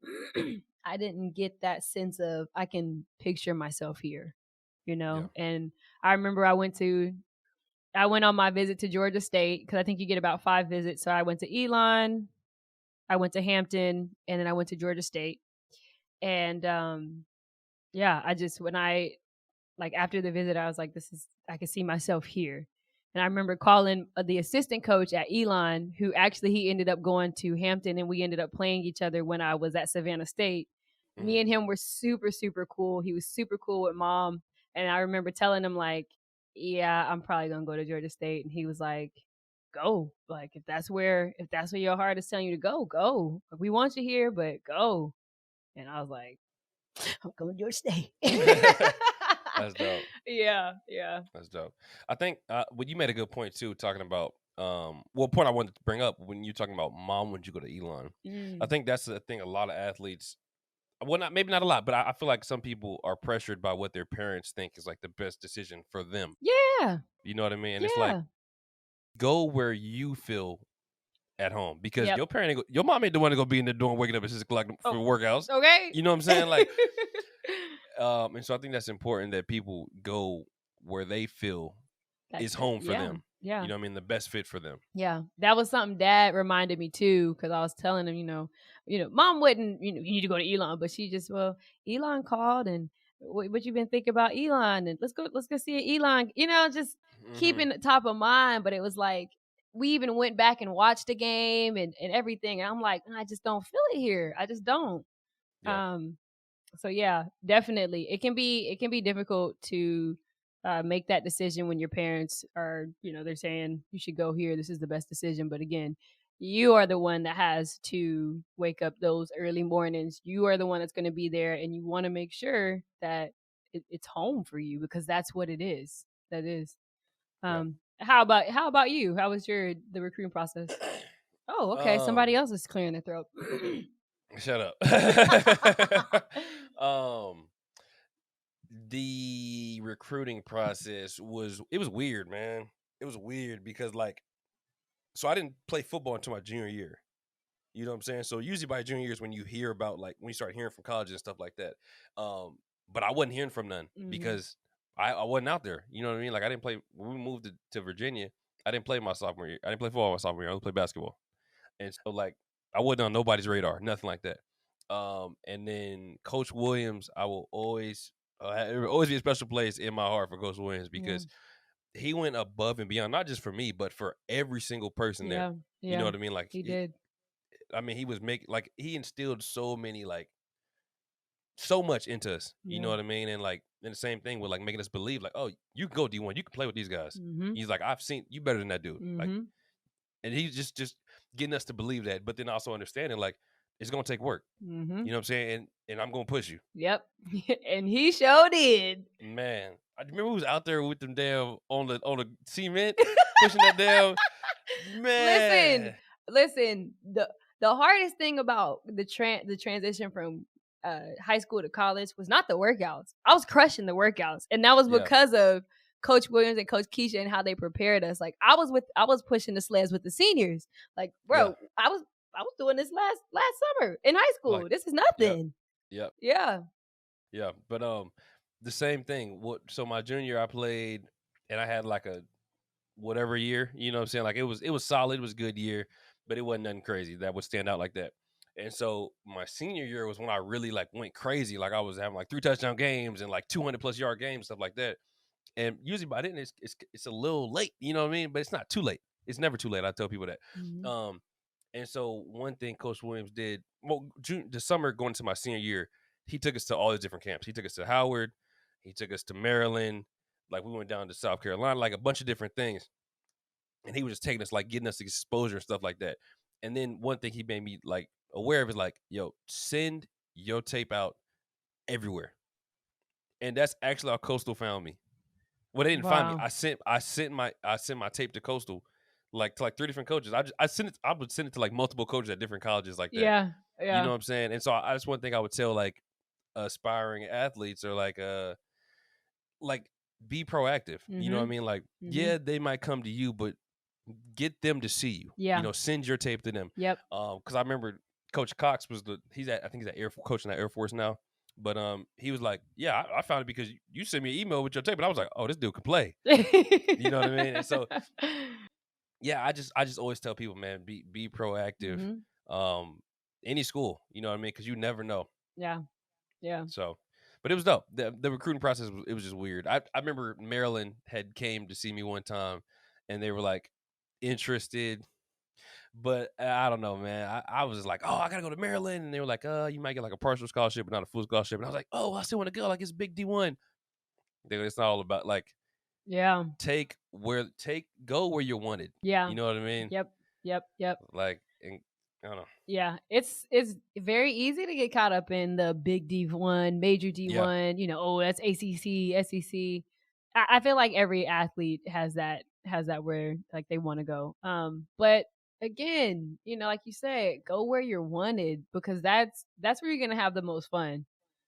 I didn't get that sense of I can picture myself here, And I remember I went to I went on my visit to Georgia State because I think you get about 5 visits. So I went to Elon, I went to Hampton, and then I went to Georgia State. And yeah, I just when I like after the visit, I was like, I can see myself here. And I remember calling the assistant coach at Elon, who actually he ended up going to Hampton, and we ended up playing each other when I was at Savannah State. Me and him were super, super cool. He was super cool with mom. And I remember telling him, like, yeah, I'm probably going to go to Georgia State. And he was like, go. Like, if that's where your heart is telling you to go, go. We want you here, but go. And I was like, I'm going to Georgia State. That's dope. Yeah. That's dope. I think well, you made a good point too, talking about point I wanted to bring up when you're talking about mom when you go to Elon. I think that's the thing. A lot of athletes, well, maybe not a lot, but I feel like some people are pressured by what their parents think is like the best decision for them. Yeah. You know what I mean? And it's like, go where you feel at home, because your mom ain't the one to go be in the door waking up at 6 o'clock for workouts. Okay. You know what I'm saying? Like, and so I think that's important that people go where they feel is home for them. Yeah. You know what I mean? The best fit for them. Yeah. That was something Dad reminded me too, because I was telling him, you know, Mom wouldn't, you need to go to Elon, but she just, Elon called, and what you been thinking about Elon, and let's go see Elon, just keeping it top of mind. But it was like, we even went back and watched the game and everything. And I'm like, I just don't feel it here. I just don't. Yeah. So yeah, definitely. It can be difficult to make that decision when your parents are, they're saying you should go here. This is the best decision. But again, you are the one that has to wake up those early mornings. You are the one that's going to be there, and you want to make sure that it's home for you, because that's what it is. That is. How about you? How was the recruiting process? Oh, okay. Somebody else is clearing their throat. Shut up. The recruiting process was weird, man. It was weird because, like, so I didn't play football until my junior year. You know what I'm saying? So usually by junior year is when you hear about, like, when you start hearing from colleges and stuff like that. But I wasn't hearing from none because I wasn't out there. You know what I mean? Like, I didn't play when we moved to Virginia. I didn't play my sophomore year. I didn't play football my sophomore year. I only played basketball. And so, like, I wasn't on nobody's radar, nothing like that. And then Coach Williams, I will always be a special place in my heart for Coach Williams, because he went above and beyond, not just for me, but for every single person there. You know what I mean? Like, he did. I mean, he was he instilled so much into us. You know what I mean? And like, and the same thing with like making us believe, like, oh, you can go D1, you can play with these guys. He's like, I've seen you better than that dude. Like, and he's just getting us to believe that, but then also understanding, like, it's gonna take work. You know what I'm saying? And I'm gonna push you. Yep. And he sure did. Man, I remember we was out there with them damn on the cement, pushing that damn. Man, listen. The hardest thing about the transition from high school to college was not the workouts. I was crushing the workouts, and that was because of Coach Williams and Coach Keisha and how they prepared us. Like, I was pushing the sleds with the seniors. Like, bro, I was doing this last summer in high school. Like, this is nothing. Yep. Yeah. But the same thing. So my junior year I played, and I had like a whatever year. You know what I'm saying? Like, it was solid. It was a good year, but it wasn't nothing crazy that would stand out like that. And so my senior year was when I really like went crazy. Like, I was having like 3 touchdown games and like 200+ yard games, stuff like that. And usually by then it's a little late, you know what I mean? But it's not too late. It's never too late. I tell people that. And so one thing Coach Williams did, the summer going into my senior year, he took us to all the different camps. He took us to Howard. He took us to Maryland. Like, we went down to South Carolina, like a bunch of different things. And he was just taking us, like, getting us exposure and stuff like that. And then one thing he made me, like, aware of is, like, yo, send your tape out everywhere. And that's actually how Coastal found me. Well, they didn't find me. I sent my tape to Coastal, like, to like 3 different coaches. I would send it to like multiple coaches at different colleges like that. Yeah. You know what I'm saying? And so that's one thing I would tell like aspiring athletes, or like be proactive. You know what I mean? Like, they might come to you, but get them to see you. Yeah. You know, send your tape to them. Yep. Because I remember Coach Cox was I think he's at coaching at Air Force now. But he was like, yeah, I found it because you sent me an email with your tape, and I was like, oh, this dude can play. You know what I mean? And so, yeah, I just always tell people, man, be proactive. Mm-hmm. Any school, you know what I mean? Because you never know. Yeah. Yeah. So, but it was dope. The recruiting process it was just weird. I remember Maryland had came to see me one time, and they were like interested, but I don't know, man. I was just like, oh, I gotta go to Maryland, and they were like, you might get like a partial scholarship, but not a full scholarship. And I was like, oh, I still want to go. Like it's big D1. It's not all about like Yeah. go where you're wanted. Yeah. You know what I mean? Yep. Yep. Like, and I don't know. Yeah, it's very easy to get caught up in the big D1, major Yeah. D1. Oh, that's ACC, SEC. I feel like every athlete has that where like they want to go. But again, like you said, go where you're wanted because that's where you're gonna have the most fun.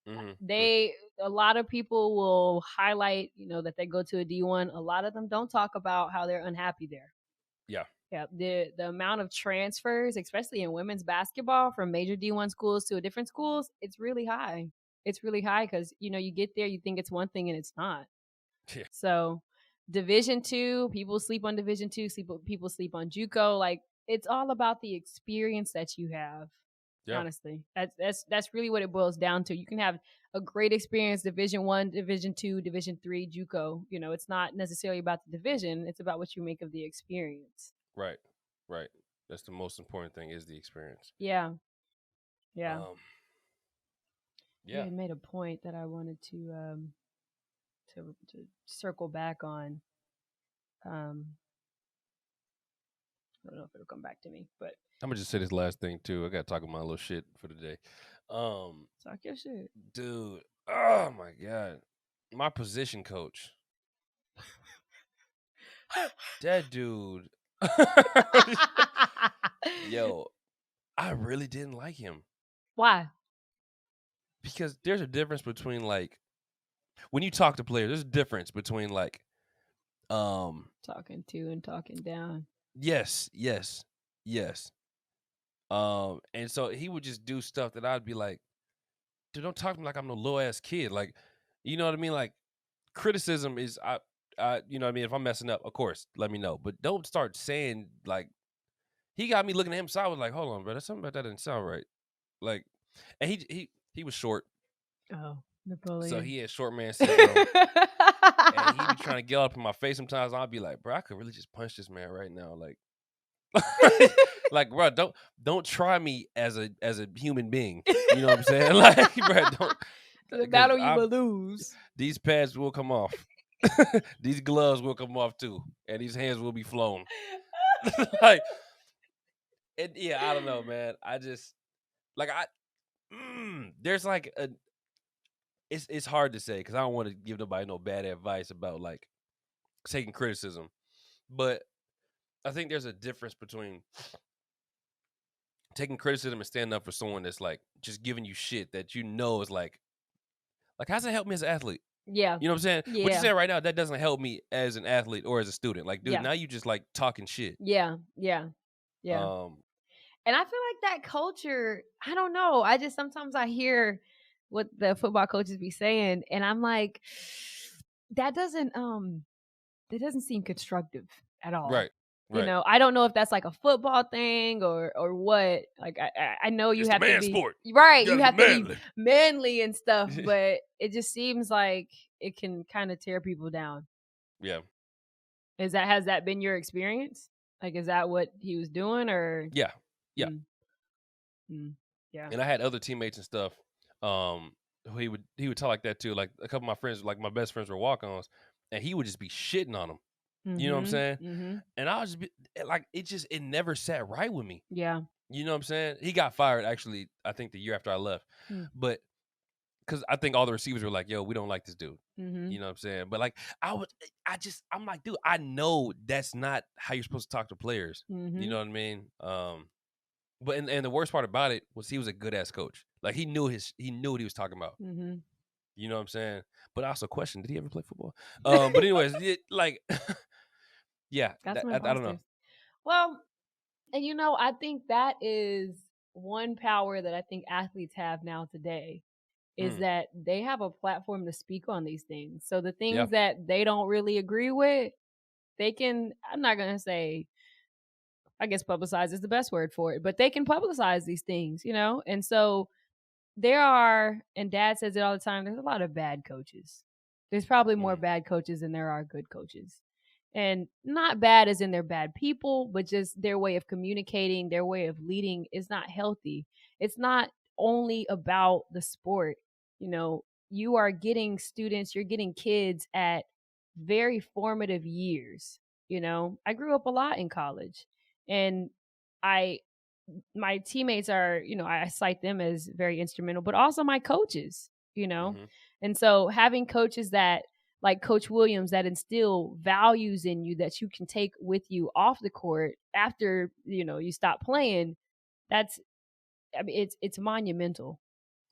A lot of people will highlight, that they go to a D1. A lot of them don't talk about how they're unhappy there. Yeah. Yeah, the amount of transfers, especially in women's basketball, from major D1 schools to different schools, it's really high. It's really high because you get there, you think it's one thing and it's not. Yeah. So, Division II, people sleep on Division II, people sleep on JUCO. Like it's all about the experience that you have. Yeah. Honestly, that's really what it boils down to. You can have a great experience Division I, Division II, Division III, JUCO. It's not necessarily about the division; it's about what you make of the experience. Right. That's the most important thing is the experience. Yeah. Yeah. You had made a point that I wanted to circle back on. I don't know if it'll come back to me, but I'm gonna just say this last thing too. I gotta talk about my little shit for the day. Talk your shit, dude. Oh my god, my position coach. That dude. Yo, I really didn't like him. Why? Because there's a difference between like when you talk to players, there's a difference between like talking to and talking down. Yes. And so he would just do stuff that I'd be like, dude, don't talk to me like I'm no little ass kid. Like, you know what I mean? Like criticism is you know what I mean? If I'm messing up, of course, let me know. But don't start saying like he got me looking at him so I was like, hold on, bro, there's something about that didn't sound right. Like, and he was short. Oh, Napoleon. So he had short man syndrome. And he'd be trying to get up in my face sometimes. I'd be like, bro, I could really just punch this man right now. Like like, bro, don't try me as a human being. You know what I'm saying? Like, bro, don't. The battle you will lose. These pads will come off. These gloves will come off too, and these hands will be flown. Like, and yeah, I don't know, man. I just like there's like a. It's hard to say because I don't want to give nobody no bad advice about like taking criticism, but I think there's a difference between taking criticism and standing up for someone that's like just giving you shit that you know is like how's that help me as an athlete? Yeah. You know what I'm saying? Yeah. What you're saying right now, that doesn't help me as an athlete or as a student. Like, dude, Yeah. now you just like talking shit. Yeah. And I feel like that culture, I don't know. I just sometimes I hear what the football coaches be saying, and I'm like, that doesn't seem constructive at all. Right. I don't know if that's like a football thing or what. Like I know you it's have to be sport. Right. You have to be manly and stuff, but it just seems like it can kind of tear people down. Yeah. Has that been your experience? Like, is that what he was doing or? Yeah. Yeah. Yeah. And I had other teammates and stuff. He would talk like that too. Like a couple of my friends, like my best friends were walk-ons, and he would just be shitting on them. You know what I'm saying? Mm-hmm. And I was just be, like, it never sat right with me. Yeah. You know what I'm saying? He got fired actually, I think the year after I left. But because I think all the receivers were like, yo, we don't like this dude. You know what I'm saying? But like I'm like, dude, I know that's not how you're supposed to talk to players. You know what I mean? But and the worst part about it was he was a good ass coach. Like he knew what he was talking about. You know what I'm saying? But I also question, did he ever play football? But anyways, yeah, I don't know. Well, and I think that is one power that I think athletes have now today is Mm. that they have a platform to speak on these things. So the Yeah. things that they don't really agree with, they can, I'm not going to say, I guess publicize is the best word for it, but they can publicize these things, you know? And so there are, and dad says it all the time, there's a lot of bad coaches. There's probably more Mm. bad coaches than there are good coaches. And not bad as in they're bad people, but just their way of communicating, their way of leading is not healthy. It's not only about the sport. You know, you are getting students, you're getting kids at very formative years. You know, I grew up a lot in college, and I my teammates are, you know, I cite them as very instrumental, but also my coaches, you know. Mm-hmm. And so having coaches that, like Coach Williams, that instill values in you that you can take with you off the court after, you know, you stop playing, that's, I mean, it's monumental.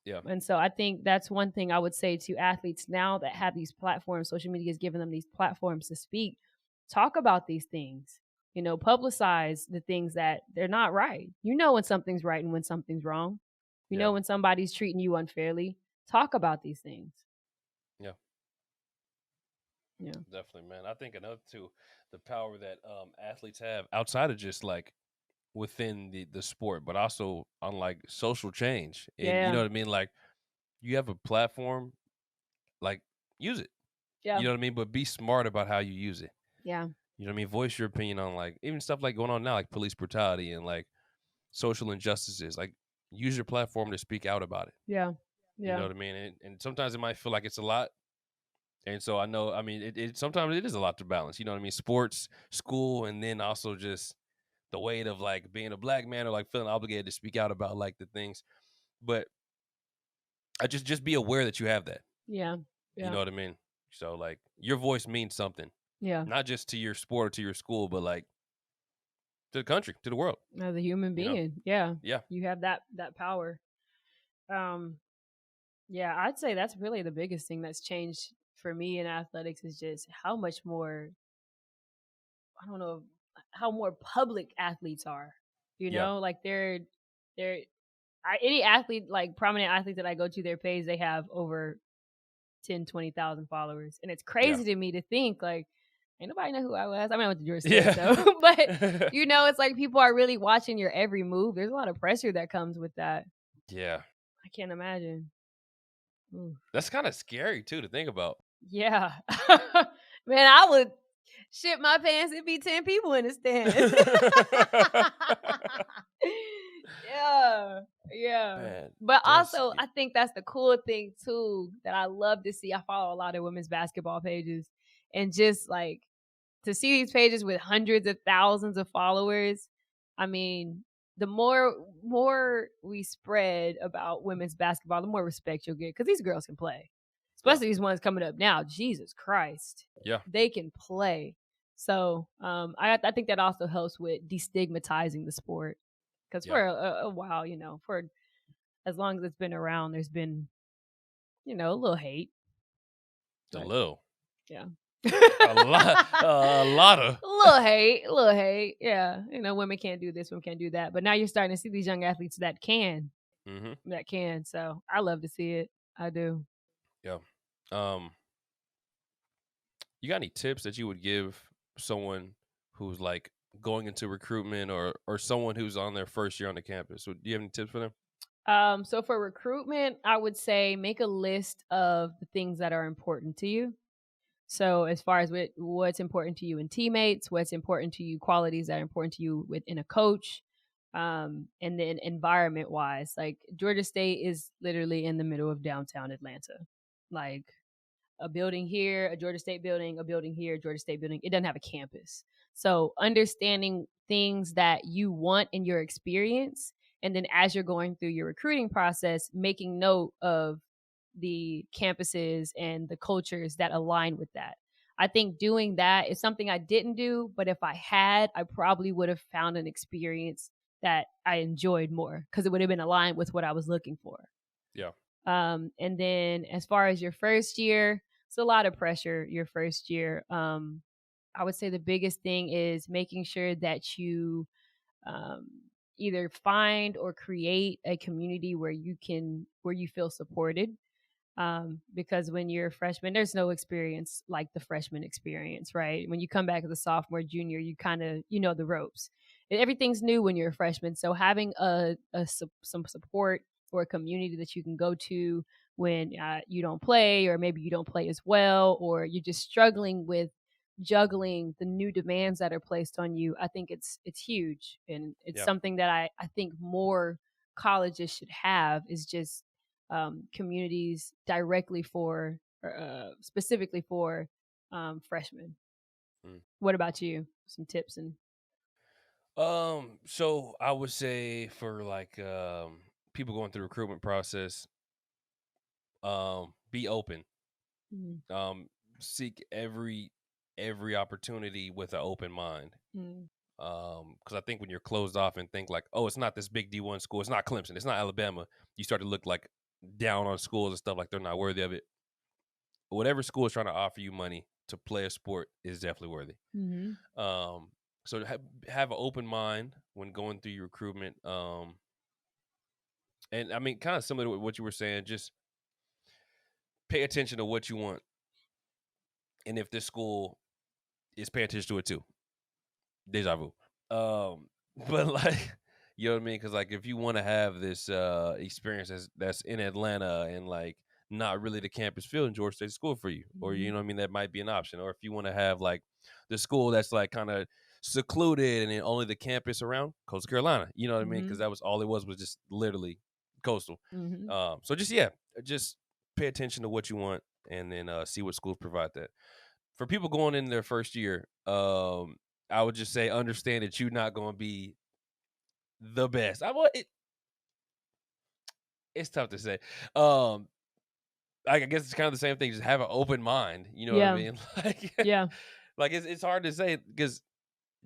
Yeah. And so I think that's one thing I would say to athletes now that have these platforms. Social media is giving them these platforms to speak. Talk about these things. You know, publicize the things that they're not right. You know when something's right and when something's wrong. You Yeah. know when somebody's treating you unfairly. Talk about these things. Yeah. Yeah. Definitely, man. I think another too, the power that athletes have outside of just like within the sport, but also on like social change. And you Yeah. know what I mean? Like you have a platform, like use it. Yeah. You know what I mean? But be smart about how you use it. Yeah. You know what I mean? Voice your opinion on like even stuff like going on now, like police brutality and like social injustices. Like use your platform to speak out about it. Yeah. You know Yeah. what I mean? And sometimes it might feel like it's a lot. And so I know, I mean, it sometimes it is a lot to balance. You know what I mean? Sports, school, and then also just the weight of like being a black man or like feeling obligated to speak out about like the things. But I just be aware that you have that. Yeah. You Yeah. know what I mean? So like your voice means something, Yeah. not just to your sport or to your school, but like to the country, to the world. As a human You know? being. Yeah. Yeah. You have that power. Um Yeah, I'd say that's really the biggest thing that's changed for me in athletics is just how much more, I don't know, how more public athletes are. You Yeah. know, like any athlete, like prominent athlete that I go to their page, they have over 10, 20,000 followers. And it's Yeah. crazy to me to think like, ain't nobody know who I was. I mean, I went to Georgia State, Yeah. so, but you know, it's like people are really watching your every move. There's a lot of pressure that comes with that. Yeah. I can't imagine. Ooh. That's kind of scary too to think about. Yeah. Man, I would shit my pants. It'd be 10 people in the stands. Yeah. Yeah. Man, But that's also, I think that's the cool thing too that I love to see. I follow a lot of women's basketball pages, and just like to see these pages with hundreds of thousands of followers. I mean, the more we spread about women's basketball, the more respect you'll get because these girls can play. yeah. Especially these ones coming up now. Jesus Christ. Yeah. They can play. So I think that also helps with destigmatizing the sport. Because Yeah. for a while, you know, for as long as it's been around, there's been, you know, a little hate. A But, little. yeah. A lot of. A little hate. Yeah. You know, women can't do this, women can't do that. But now you're starting to see these young athletes that can. Mm-hmm. That can. So I love to see it. I do. Yeah. You got any tips that you would give someone who's like going into recruitment or someone who's on their first year on the campus? So do you have any tips for them? So for recruitment, I would say make a list of the things that are important to you. So as far as what's important to you in teammates, what's important to you, qualities that are important to you within a coach, and then environment wise, like Georgia State is literally in the middle of downtown Atlanta, like a building here, a Georgia State building, a building here, Georgia State building. It doesn't have a campus. So understanding things that you want in your experience, and then as you're going through your recruiting process, making note of the campuses and the cultures that align with that. I think doing that is something I didn't do, but if I had, I probably would have found an experience that I enjoyed more because it would have been aligned with what I was looking for. Yeah. And then as far as your first year, it's a lot of pressure your first year. I would say the biggest thing is making sure that you either find or create a community where you feel supported. Because when you're a freshman, there's no experience like the freshman experience, right? When you come back as a sophomore, junior, you kind of, you know, the ropes. Everything's new when you're a freshman. So having some support or a community that you can go to when you don't play, or maybe you don't play as well, or you're just struggling with juggling the new demands that are placed on you, I think it's huge, and it's Yeah. something that I think more colleges should have, is just communities directly for specifically for freshmen. Mm. What about you? Some tips and So I would say for like people going through the recruitment process, be open. mm, Seek every opportunity with an open mind. mm, Because I think when you're closed off and think like, oh, it's not this big D1 school, it's not Clemson, it's not Alabama, you start to look like down on schools and stuff, like they're not worthy of it. Whatever school is trying to offer you money to play a sport is definitely worthy. mm-hmm. So have an open mind when going through your recruitment. And I mean, kind of similar to what you were saying, just pay attention to what you want. And if this school is paying attention to it too, deja vu. But like, you know what I mean? Because like, if you want to have this experience that's in Atlanta and like not really the campus feel in Georgia State School for you, or you know what I mean, that might be an option. Or if you want to have like the school that's like kind of secluded and then only the campus around Coastal Carolina, you know what I mean? Because that was all it was just literally coastal. So just pay attention to what you want, and then see what schools provide that. For people going in their first year, I would just say understand that you're not going to be the best. It's tough to say. I guess it's kind of the same thing. Just have an open mind. You know what I mean? Like, Yeah. like it's hard to say because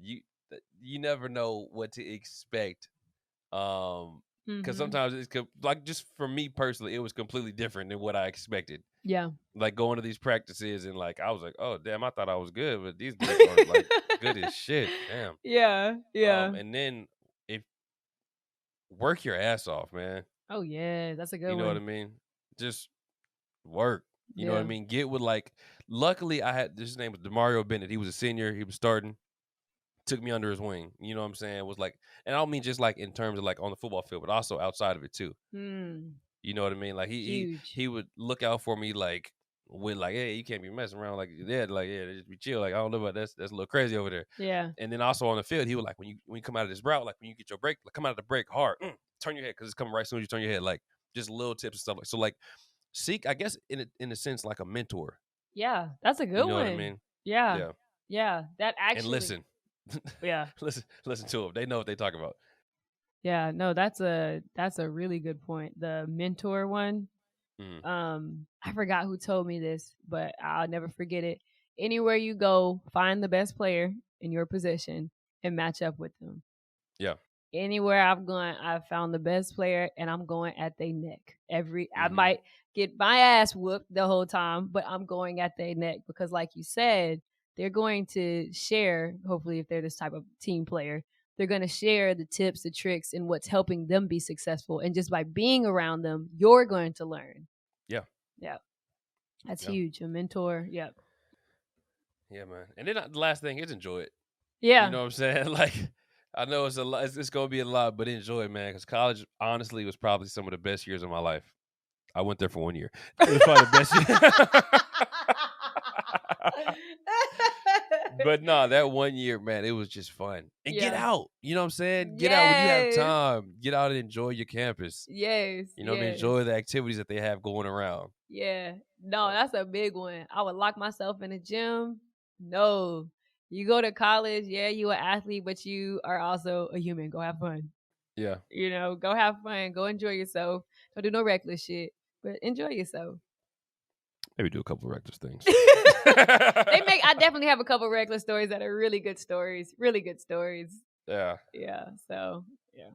you never know what to expect. Because sometimes it's like, just for me personally, it was completely different than what I expected. Yeah. Like going to these practices and like I was like, oh damn, I thought I was good, but these dudes are like good as shit. Damn. Yeah. Yeah. And then if work your ass off, man. Oh yeah, that's a good You know one. what I mean? Just work. You know what I Yeah. mean? Get with like. Luckily, I had his name was Demario Bennett. He was a senior. He was starting. Took me under his wing. You know what I'm saying? Was like, and I don't mean just like in terms of like on the football field, but also outside of it too. You know what I mean? Like he would look out for me like with like, hey, you can't be messing around like that. Like, yeah, just be chill. Like, I don't know about that's a little crazy over there. Yeah. And then also on the field, he would like when you come out of this route, like when you get your break, like come out of the break hard, turn your head because it's coming right as soon as you turn your head. Like just little tips and stuff like so. Like seek, I guess in a sense, like a mentor. Yeah, that's a good one. You know what I mean? Yeah. Yeah. That actually. And listen. Yeah. listen to them. They know what they talk about. Yeah, no, that's a really good point. The mentor one. I forgot who told me this, but I'll never forget it. Anywhere you go, find the best player in your position and match up with them. Yeah. Anywhere I've gone, I've found the best player and I'm going at their neck. I might get my ass whooped the whole time, but I'm going at their neck because like you said, they're going to share, hopefully if they're this type of team player, they're going to share the tips, the tricks, and what's helping them be successful. And just by being around them, you're going to learn. Yeah. Yeah. That's huge. A mentor. Yep. Yeah, man. And then the last thing is enjoy it. Yeah. You know what I'm saying? Like, I know it's a lot. It's going to be a lot, but enjoy it, man. Because college, honestly, was probably some of the best years of my life. I went there for 1 year. It was probably the best year. But no, that 1 year, man, it was just fun. And get out. You know what I'm saying? Get out when you have time. Get out and enjoy your campus. Yes. You know what I mean? Enjoy the activities that they have going around. Yeah. No, that's a big one. I would lock myself in the gym. No. You go to college, yeah, you an athlete, but you are also a human. Go have fun. Yeah. You know, go have fun. Go enjoy yourself. Don't do no reckless shit, but enjoy yourself. Maybe do a couple of reckless things. I definitely have a couple of reckless stories that are really good stories. Really good stories. Yeah. Yeah. So, yeah.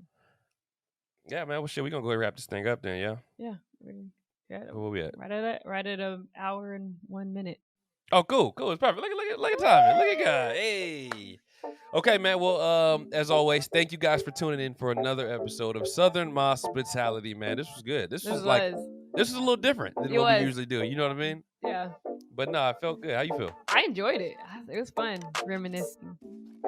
Yeah, man. Well, shit, we're going to go ahead and wrap this thing up then, yeah? Yeah. Where we at? Right at an hour and 1 minute. Oh, cool. It's perfect. Look at timing. Look at God. Hey. Okay, man. Well, as always, thank you guys for tuning in for another episode of Southern Hospitality, man. This was good. This was a little different than what we usually do. You know what I mean? Yeah. But no, I felt good. How you feel? I enjoyed it. It was fun reminiscing.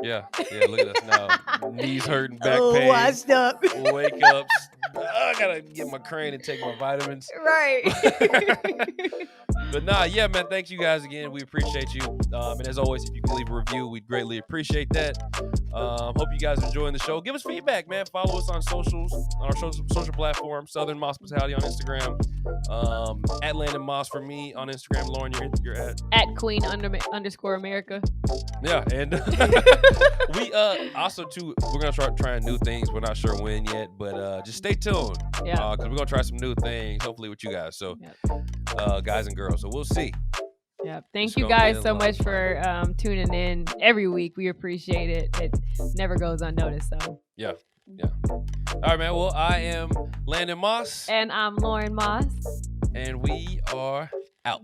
Yeah. Look at us now. Knees hurting, back pain. Washed up. Wake up. I gotta get my crane and take my vitamins. Right. But nah, yeah, man. Thank you guys again. We appreciate you. And as always, if you can leave a review, we'd greatly appreciate that. Hope you guys are enjoying the show. Give us feedback, man. Follow us on socials, on our social platforms. Southern Hospitality on Instagram. At Landon Moss for me on Instagram. Lauren, you're at Queen _America. Yeah, and we also too, we're gonna start trying new things. We're not sure when yet, but just stay tuned. Yeah, because we're gonna try some new things, hopefully with you guys. So, guys and girls. So we'll see. Yeah, thank you guys so much for tuning in every week. We appreciate it. It never goes unnoticed. So yeah. All right, man. Well, I am Landon Moss, and I'm Lauren Moss, and we are out.